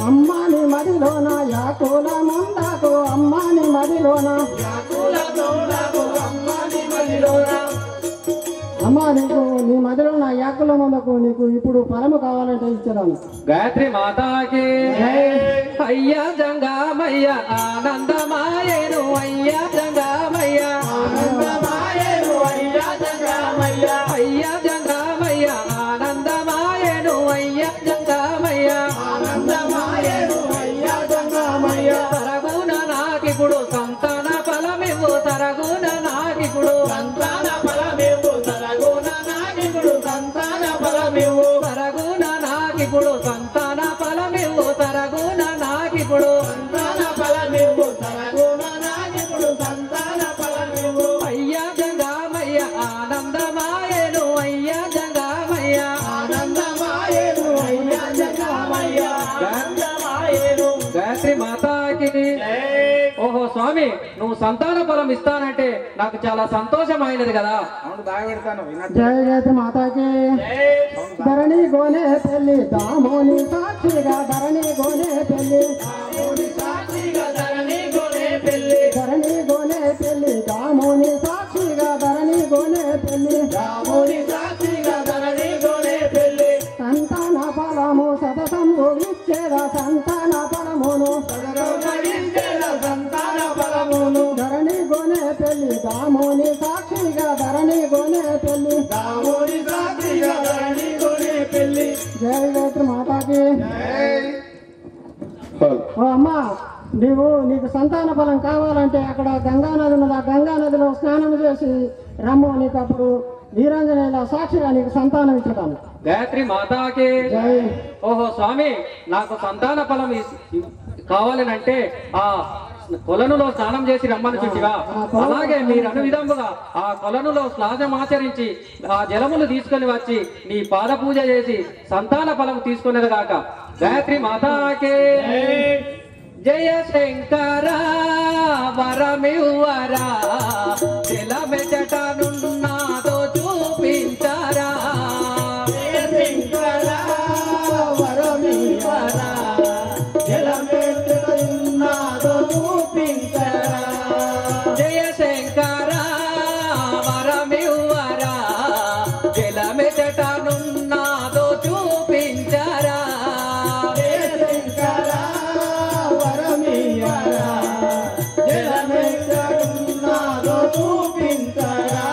అమ్మాని మదిలోన యాకుల ముందాకు అమ్మాని మదిలోన అమ్మా నీకు నీ మదిలో నా యాకుల ముందుకు నీకు ఇప్పుడు ఫలము కావాలంటే ఇచ్చేదాను. గాయత్రి మాతాకి. అయ్యా జంగామయ్య ఆనందమాయేను అయ్యా జంగామయ్య అయ్యా జంగామయ్య ఆనందమాయేను అయ్యా జంగామయ్య తరగున నాకిప్పుడు సంతాన ఫలమివ్వు తరగున నాకిప్పుడు సంతాన ఫలమివ్వు తరగున నాకిప్పుడు సంతాన ఫలమివ్వు తరగున నాకిప్పుడు సంతాన ఫలమివ్వు తరగున నాకిప్పుడు సంతాన ఫలమివ్వు తరగున నాకిప్పుడు సంతాన ఫలమివ్వు అయ్యా జంగామయ్య ఆనందమాయేను అయ్యా జంగామయ్య ఆనందమాయేను అయ్యా జంగామయ్య ఆనందమాయేను. గాయత్రి మాతాకి. ఓహో స్వామి, నువ్వు సంతాన ఫలం ఇస్తానంటే నాకు చాలా సంతోషమైనది కదా. జై గాయత్రి మాతాకి. ధరణి గోనే పెళ్లి దామోని సాక్షిగా ధరణి గోనే పెళ్లి ధరణి గోనే పెళ్లి దామోని సాక్షిగా ధరణి గోనే పెళ్లి సంతాన ఫలము సతతము ఇచ్చేదా సంతాన ఫలమును ధరణి గోనే పెళ్లి దామోని సాక్షిగా ధరణి గోనే పెళ్లి జై గాయత్రి మాతాకి. ఓ అమ్మా నీకు సంతాన ఫలం కావాలంటే అక్కడ గంగానది ఉన్నది ఆ గంగానదిలో స్నానం చేసి రమ్ము నీకు అప్పుడు వీరాంజనేయుల సాక్షిగా నీకు సంతానం ఇచ్చుతాను. గాయత్రి మాతాకి. ఓహో స్వామి, నాకు సంతాన ఫలం కావాలనంటే ఆ కొలనులో స్నానం చేసి రమ్మని చుట్టివా, అలాగే మీరు అను విధముగా ఆ కొలనులో స్నానమాచరించి ఆ జలములు తీసుకొని వచ్చి నీ పాద పూజ చేసి సంతాన ఫలం తీసుకునేది కాక. గాయత్రి మాతాకే. జయ శంకర వరమివ్వరా జలమెచటనున్నాదో చూపించరా జయ శంకర వరమివ్వరా జలమెచటనున్నాదో చూపించరా జయ శంకర వరమివ్వరా జలమెచటనున్నాదో చూపించరా చూపించరా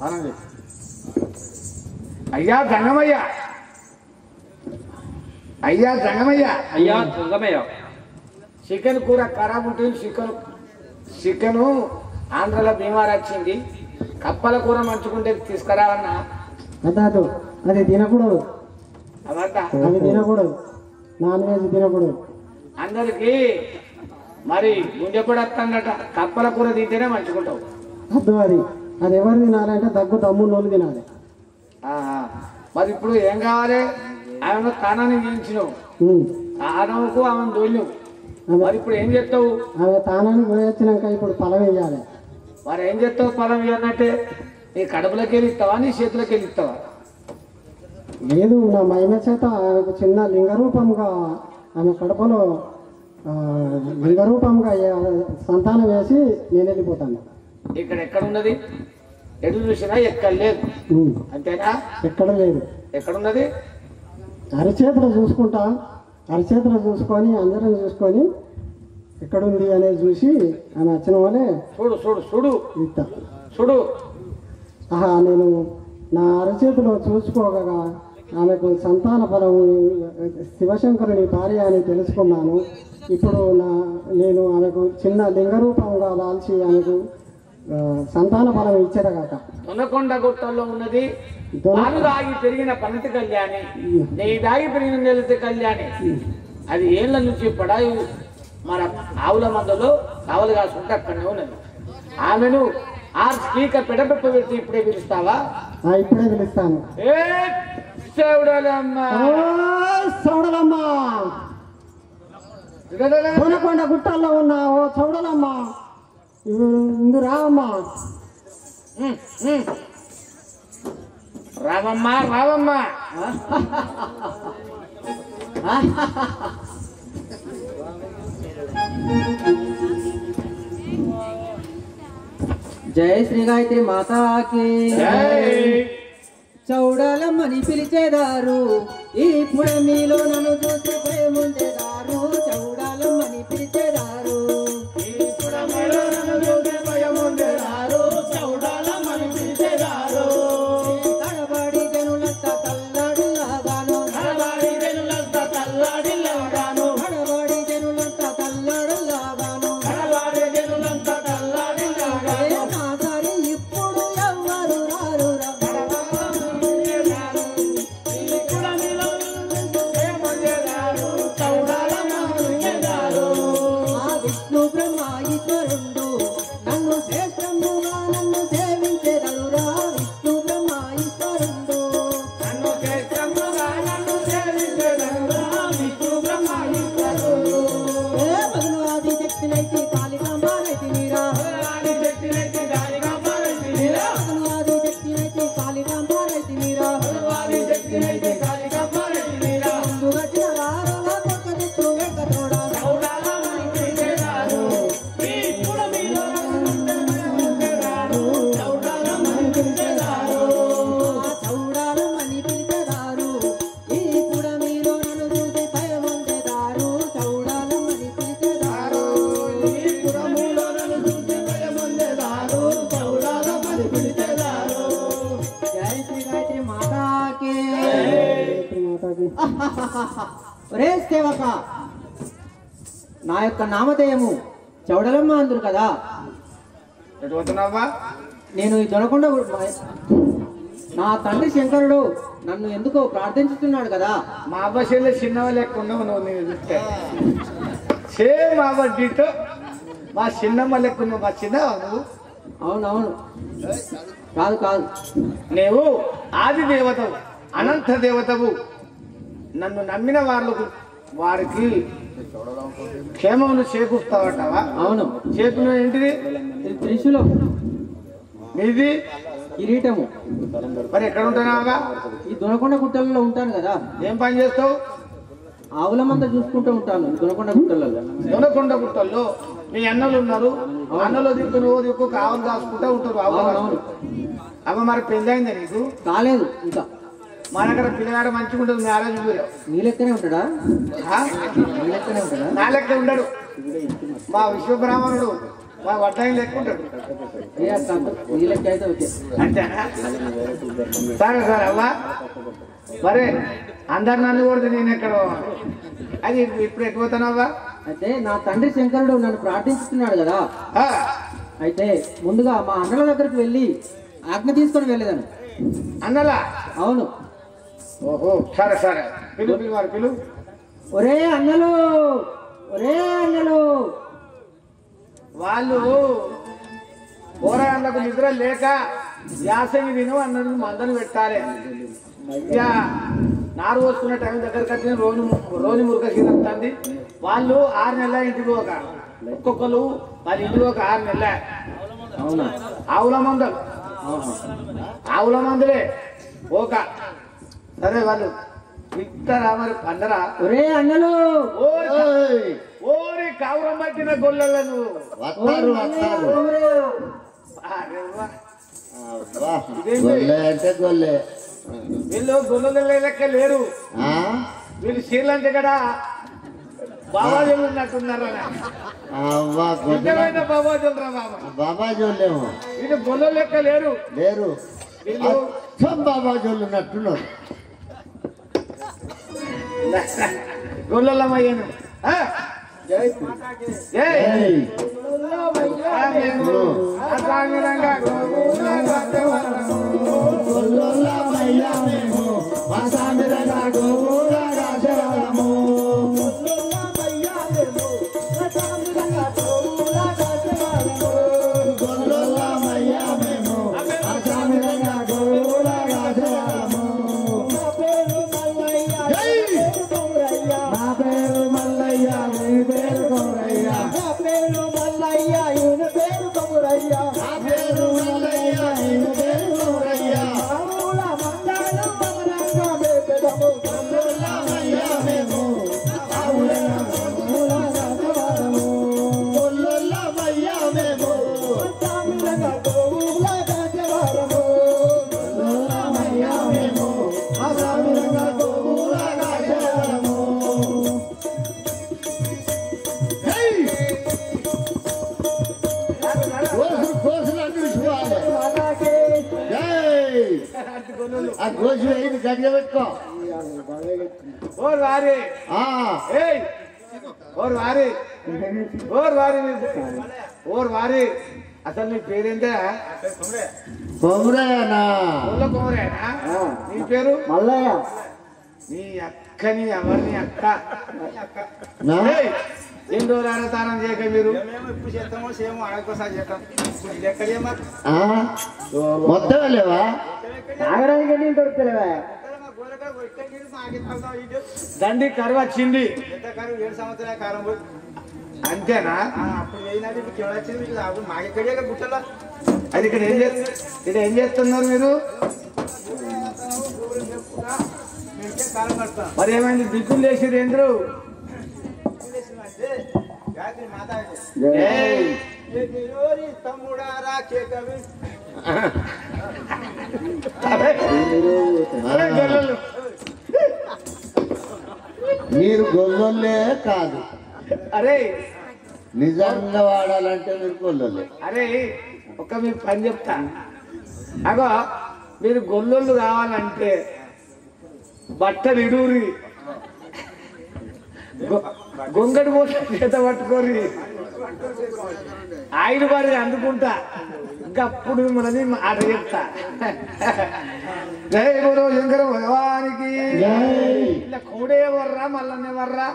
అనండి. అయ్యా జంగమయ్య, అయ్యా జంగమయ్య, అయ్యా సంగమయ్య, చికెన్ కూర ఖరాబ్ ఉంటుంది. చికెను ఆంధ్రలో బీమార్ వచ్చింది. కప్పల కూర మంచుకుంటే తీసుకురావన్నా. అదాదు అది తినకూడదు, అవంతా అది తినకూడదు, నాన్ వెజ్ తినకూడదు. అందరికి మరి గుండె కూడా వస్తుందట. కప్పల కూర తింటేనే మంచుకుంటావు. వద్దు, అది ఎవరు తినాలంటే దగ్గు దమ్మున్నోళ్ళు తినాలి. మరి ఇప్పుడు ఏం కావాలి? ఆమె తానాన్ని గీయించినావు, తానవుకు ఆమెను దోళ్ళు. మరి ఇప్పుడు ఏం చేస్తావు? ఆమె తానానికి పోయొచ్చినాక ఇప్పుడు పొలం వేయాలి. మరి ఏం చేస్తావు? పొలం ఇవ్వనంటే నీ కడుపులోకి వెళ్ళి ఇస్తావా, నీ చేతులకి వెళ్ళి ఇస్తావా? లేదు, నా మహిమ చేత ఆమెకు చిన్న లింగరూపంగా ఆమె కడపలో లింగరూపంగా సంతానం వేసి నేను వెళ్ళిపోతాను. ఇక్కడ ఎక్కడ ఉన్నది? ఎటు చూసినా ఎక్కడ లేదు, అంతేనా? ఎక్కడ లేదు. ఎక్కడున్నది? అరిచేతులు చూసుకుంటా, అరిచేతులు చూసుకొని అందరం చూసుకొని ఎక్కడుంది అనేది చూసి ఆమె వచ్చిన వాళ్ళే చూడు చూడు చూడు ఇస్తా. చూడు. ఆహా, నేను నా అరచేతిలో చూసుకోగా ఆమెకు సంతాన ఫలం శివశంకరుని భార్య అని తెలుసుకున్నాను. ఇప్పుడు నేను ఆమెకు చిన్న లింగరూపంగా దాల్చి ఆమెకు సంతాన ఫలం ఇచ్చేదగాక. దొనకొండ గుట్టల్లో ఉన్నది పాలు దాగి పెరిగిన పన్నతి కళ్యాణి, నెయ్యి దాగి పెరిగిన నెలతి కళ్యాణి. అది ఏళ్ల నుంచి పడాయి మన ఆవుల మందలో కావలు కాసుకుంటే అక్కడనే ఉన్నది. ఆమెను ఆర్స్కీక పెడపెప్ప పెట్టి ఇప్పుడే పిలుస్తావా? ఇప్పుడే పిలుస్తాను. చౌడలమ్మా, దొనకొండ గుట్టల్లో ఉన్న ఓ చౌడలమ్మా, ఇందు రావమ్మా. రావమ్మా రావమ్మా. జై శ్రీ గాయత్రి మాతాకి. చౌడలమ్మని పిలిచేదారు, ఇప్పుడు మీలో నన్ను చూసి భయముండేదారు. చౌడలమ్మని పిలిచేదారు, ఇప్పుడు మీలో నన్ను చూసి భయముండేదారు. చౌడలమ్మని పిలిచేదారు. తడబడి జనులంతా తల్లాడిల్లాగాను, తడబడి జనులంతా తల్లాడిల్లాగాను, తడబడి జనులంతా తల్లాడిల్లాగాను, తడబడి జనులంతా తల్లాడిల్లాగాను. నా సరి ఇప్పుడు ఎవ్వరు రారు రా. విష్ణు బ్రహ్మ ఈశ్వరుండు నన్ను శ్రేష్టముగా నన్ను సేవించెదరురా. విష్ణు బ్రహ్మ ఈశ్వరుండు నన్ను శ్రేష్టముగా నన్ను సేవించెదరురా. విష్ణు బ్రహ్మ ఈశ్వరుడు. మగను ఆది శక్తినైతి కాళికాంబారైతి మీరా, ఆది శక్తినైతి కాళికాంబారైతి మీరా, మగను ఆది శక్తినైతి కాళికాంబారైతి మీరా, ఆది శక్తినైతి కాళికాంబారైతి మీరా. ముందుగట్టిన వారల కొక్కదిత్తు వెంకటోడా. ఒరే సేవక, నా యొక్క నామధేయము చౌడలమ్మ అందరు కదా. ఎటు పోతున్నావా? నేను ఈ దొనకొండ నా తండ్రి శంకరుడు నన్ను ఎందుకో ప్రార్థించుతున్నాడు కదా. మా అబ్బా చెల్లె చిన్నవ లెక్క ఉన్నావు నువ్వు. నేను చూస్తే సేమ్ మా అబ్బా మా చిన్నమ్మ లెక్క ఉన్నావు. మా చిన్నవా నువ్వు? అవునవును, కాదు కాదు, నీవు ఆది దేవతవు, అనంత దేవతవు. నన్ను నమ్మిన వారికి క్షేమమును చేకూరుస్తావటవా? అవును. చేతులు ఏంటిది? త్రిశూలం. మీది కిరీటము. మరి ఎక్కడ ఉంటున్నావా? ఈ దొనకొండ గుట్టలలో ఉంటాను కదా. ఏం పని చేస్తావు? ఆవుల మంద చూసుకుంటూ ఉంటాను దొనకొండ గుట్టలలో. దొనకొండ గుట్టల్లో మీ అన్నలు ఉన్నారు. అన్నలో దిక్కు నువ్వు దిక్కు కావలు దాచుకుంటూ ఉంటారు. అవునవును. అవ్వ మరి పెళ్ళైందా నీకు? కాలేదు ఇంకా. మా దగ్గర పిల్లగాడు మంచిగా ఉంటుంది. మ్యారేజ్ ఊరే నీ లెక్కనే ఉంటాడా? నీ లెక్కనే ఉంటాడా? నా లెక్క ఉండడు. మా విశ్వబ్రాహ్మణుడు వడ్డాయి లెక్కుంటాడు వీళ్ళకైతే ఓకే. అంతేనా సరే సరే అవ్వా మరే అందరు నన్ను కొడితే నేను ఎక్కడ పోవాలి? అది ఇప్పుడు ఎటు పోతానవ్వా? అయితే నా తండ్రి శంకరుడు నన్ను ప్రార్థిస్తున్నాడు కదా, ఆ, అయితే ముందుగా మా అన్నల దగ్గరికి వెళ్ళి ఆజ్ఞ తీసుకొని వెళ్ళేదాను. అన్నలా? అవును. ఓహో సరే సరే పిలు పిలు వారు పిలు. ఒరే అన్నలు, ఒరే అన్నలు. వాళ్ళు పోరాళ్ళకు నిద్ర లేక యాసంగి తిను అన్నది మందను పెట్టాలి. ఇక నారు వస్తున్న టైం దగ్గరకు వచ్చిన రోజు మురుక సీదండి. వాళ్ళు 6 నెలల ఇంటికి ఒక ఒక్కొక్కరు వాళ్ళ ఇంటికి ఒక 6 నెలల. అవునా? ఆవుల మందలు, ఆవుల మందులే ఓక. సరే వాళ్ళు ఇస్తారా మరి పండరా? ఒరే అన్నలు. ఓరి కావురం పట్టిన గొల్లలను వస్తారు వస్తారు. గొల్లె అంటే గొల్లె. వీళ్ళు గొల్లల లెక్క లేరు. వీళ్ళు చీరలంటే కదా బాబాజీలు ఉన్నట్టున్నారు. నిజమైన బాబాజీలు రా బాబా. బాబాజోళ్ళేమో వీళ్ళు గొల్ల లెక్క లేరు. లేరు, వీళ్ళు బాబాజోళ్ళు ఉన్నట్టున్నారు. గొల్లమయ్యాను. ఆ గోజు వేయింది గట్టిగా పెట్టుకో. ఓర్ వారి ఓర్ వారి ఓర్ వారి ఓర్ వారి అసలు నీ పేరేంటే? కొమరేనా? కొమరేనా? నీ పేరు మల్లయ్య. నీ అక్కని ఎవరిని అక్క? ఎన్ని రోజులు అన్నదానం చేయక మీరు? మొత్తం లేవా? తాగడానికి నీళ్ళు దొరుకుతలేవా? దండి కరువు వచ్చింది అంతేనా? అది ఇక్కడ ఏం చేస్తున్నారు మీరు? మరి ఏమైంది దిక్కులు లేచిరు ఏంద్రు? మీరు గొల్లొల్లే కాదు. అరే నిజంగా వాడాలంటే మీరు గొల్లొల్లే. అరే ఒక మీకు పని చెప్తా. అగో మీరు గొల్లొళ్ళు కావాలంటే బట్టలు ఇడూరి, గొంగడి పోత చేత పట్టుకొని ఆయన వారి అందుకుంటా. ఇంకప్పుడు మిమ్మల్ని ఆట చెప్తా. జై గురు శంకర భగవానికి. ఇలా కోడే వర్రా మల్లనే వర్రా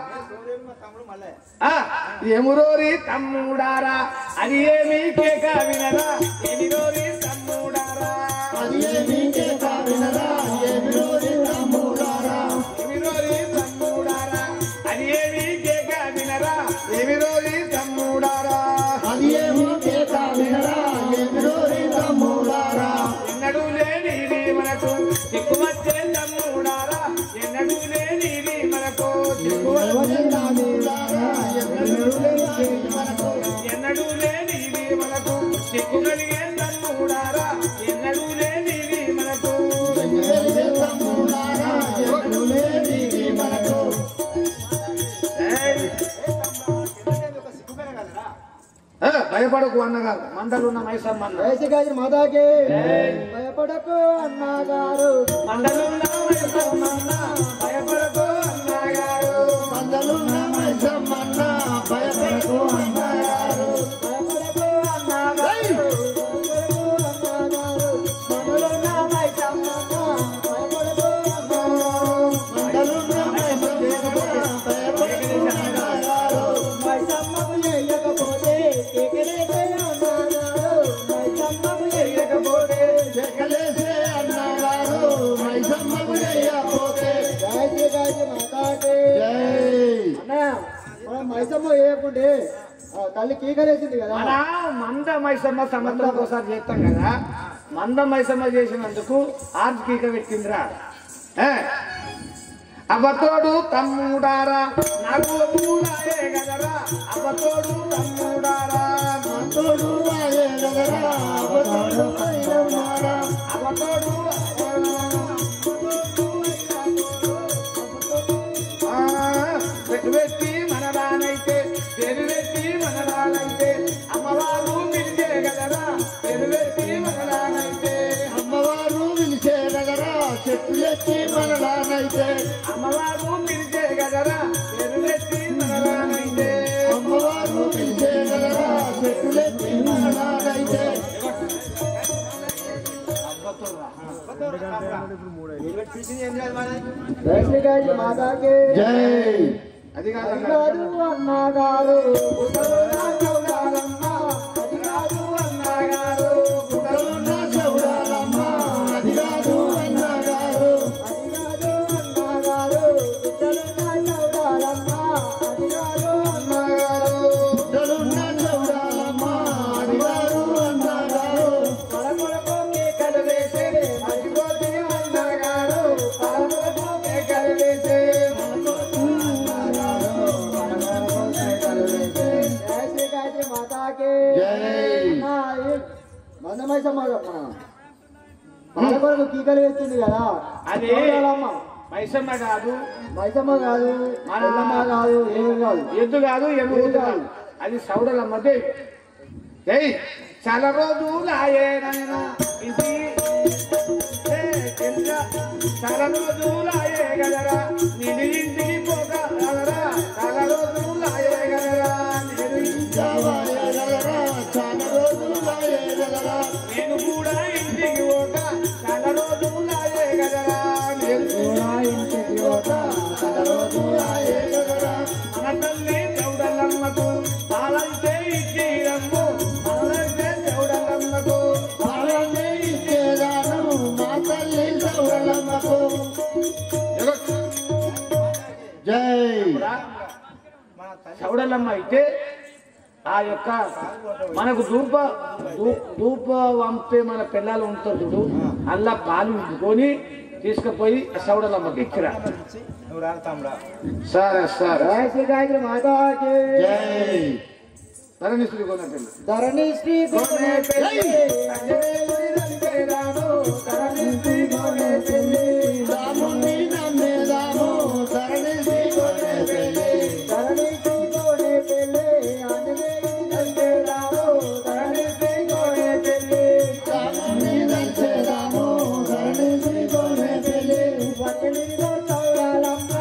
ఎమురోరి తమ్ముడారా అది ఏమి కేక వినరా? ఎమిరోరి తమ్ముడారా అది ఏమి కేక వినరా? ఎమిరోరి తమ్ముడారా ఎమిరోరి తమ్ముడారా అది ఏమి కేక వినరా? ఎమిరోరి తమ్ముడారా అది ఏమి కేక వినరా? ఎమిరోరి తమ్ముడారా ఎన్నడూ లేనిది మనకు దిక్కువచ్చే తమ్ముడారా. ఎన్నడూ లేనిది మనకు దిక్కువచ్చే తమ్ముడారా. ఎన్నడూ లేనిది మనకు దిక్కు కలిగే తమ్ముడారా. ఎన్నడూ లేనిది మనకు తమ్ముడారా. ఎన్నడూ లేనిది మనకు. భయపడకు అన్నగారు మండలున్న మైసమ్మ అన్న. జయశ్రీ మాతాకి భయపడకు అన్నగారు మండలున్న మైసమ్మ అన్న, భయపడకు అన్నగారు. మందలున్న మైసమ్మన్న భయపడకు అన్నగారు. భయపడకు అన్నగారు. మండలున్న మైసమ్మ అన్న, భయపడకు అన్నగారు. మందలున్న మైసమ్మన్న భయపడకు అన్నగారు. మైసమ్మకు చేయకపోతే కేకలేసే అన్నగారు మైసమ్మకు చేయకపోతే చెక్కలేసే అన్నగారు మైసమ్మకు చేయకపోతే. జయశ్రీ మాతాకి జై అన్న మనం మైసమ్మ వేయకుంటే తల్లి కీకలేసింది కదా మన మంద మైసమ్మ సంవత్సరం ఒకసారి చేస్తాం కదా, మంద మైసమ్మ చేసినందుకు ఆర్జికీక పెట్టిందిరా. అబతోడు తమ్ముడారా నాకు మూడాయే గదరా, అబతోడు తమ్ముడారా మందోడు వాయే గదరా అవతోడు వైరమ్మారా. అబతోడు పెట్టి మనదానైతే పెరువెట్టి మనదానైతే అమ్మవారు మిలిచే గదరా, పెరువెట్టి మనదానైతే అమ్మవారు పిలిచే నగరా చెట్టులెత్తి మనలానైతే. అమ్మవారు మిలిచే గదరా, పెరువెట్టి మనదానైతే అమ్మవారు పిలిచే నగరా చెట్టులెత్తి మనలానైతే. జయశ్రీ మాతాకి జై అది కాదు కాదు అన్నగారు అది కాదు అన్నగారు పుట్టలున్న చౌడాలమ్మ అది కాదు అన్నగారు. పుట్టలున్న చౌడాలమ్మ అది కాదు అన్నగారు. కలివేసే మర్చిపోతే అన్నగారు, పాలకొరకు కలివేసే మాతాకి జై మందమైసమ్మ పాలకొరకు కీకలు వేస్తుంది కదా అది చౌడాలమ్మ. మైసమ్మ కాదు, మైసమ్మ కాదు ఎల్లమ్మ కాదు ఏమి కాదు ఎద్దు కాదు, ఎనుగు కాదు, అది సౌడలమ్మ దేవి. ఏయ్ చాలా రోజులు ఆయనైనా ఇది చాలా రోజులు ఆయే గదరా, నేను ఇంటికి పోగలరా, చాలా రోజులు ఆయే గదరా, నేను వాయే నగరా చాలా రోజులు వాయే నగరా. నేను కూడా ఇంటికి పోక చాలా రోజులు ఆయే గదరా, నేను కూడా ఇంటికి పోక చాలా రోజులు ఆయే గదరా. మన తల్లి చౌడలమ్మకు పాలంటే ఇచ్చిరమ్ము, పాలంటే చౌడలమ్మకు పాలనే ఇచ్చేదాను మా తల్లి చౌడలమ్మకు. జై చౌడలమ్మ అయితే ఆ యొక్క మనకు ధూప వంపే మన పిల్లలు ఉంటారు చూడు, అల్లా పాలు ఇంచుకొని తీసుకుపోయి చౌడలమ్మకి ఇచ్చిరా. సరే సరే జయశ్రీ మాతాకి జై ధరణి శ్రీ కొనటల్లి. ధరణి శ్రీ కొనే పెళ్ళి రాముని నమ్మేదాము ధరణి శ్రీకొనే పెళ్ళి. ధరణి శ్రీ కొనే పెళ్ళి ఆంజనేయుని రాము ధరణి శ్రీ కొనే పెళ్ళి రాముని నచ్చేదాము ధరణి శ్రీకొనే పెళ్ళి. వట్టలిలో చౌడాలమ్మ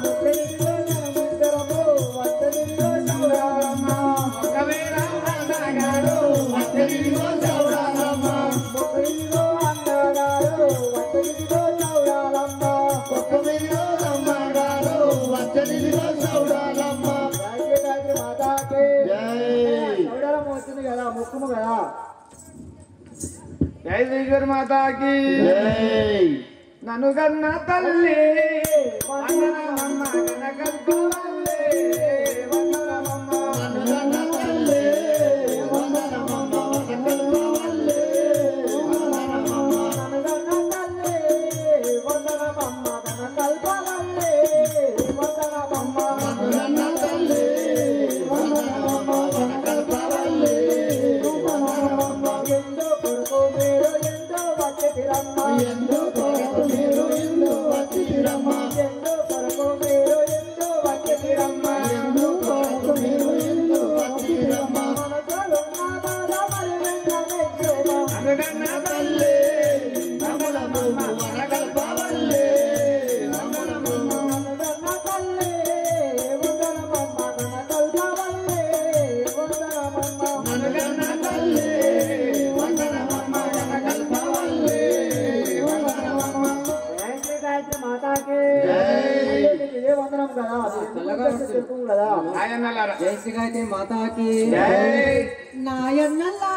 ముక్కలిలో నరముద్దరము వట్టలిలో చౌడాలమ్మ ఒకవేళ అన్నగారు అత్తగిరిలో చౌడాలమ్మ ముక్కలిలో అన్నగారు వట్టలిలో చౌడాలమ్మ ఒక్కమిదిలో అమ్మగారు అత్తగిరిలో చౌడాలమ్మ. జయశ్రీ మాతాకి జై చౌడాలమ్మ వచ్చింది కదా ముక్కుము కదా జై శ్రీగర్ మాతాకి జై నన్ను కన్న తల్లి వందనమమ్మ కనకల్పవల్లే, వందనమమ్మ నన్న తల్లి వందనమమ్మ వనకల్పవల్లే. వందనమమ్మ నన్న తల్లి వందనమమ్మ వనకల్పవల్లే. ఎందు కొరకు మీరు ఎందు వచ్చిరమ్మ. ఎందు కొరకు మీరు ఎందు వచ్చిరమ్మ. కదా తెలుపు కదా ఆయన్నలారా జై శ్రీ గాయత్రి మాతాకి జై నాయన్నల్లా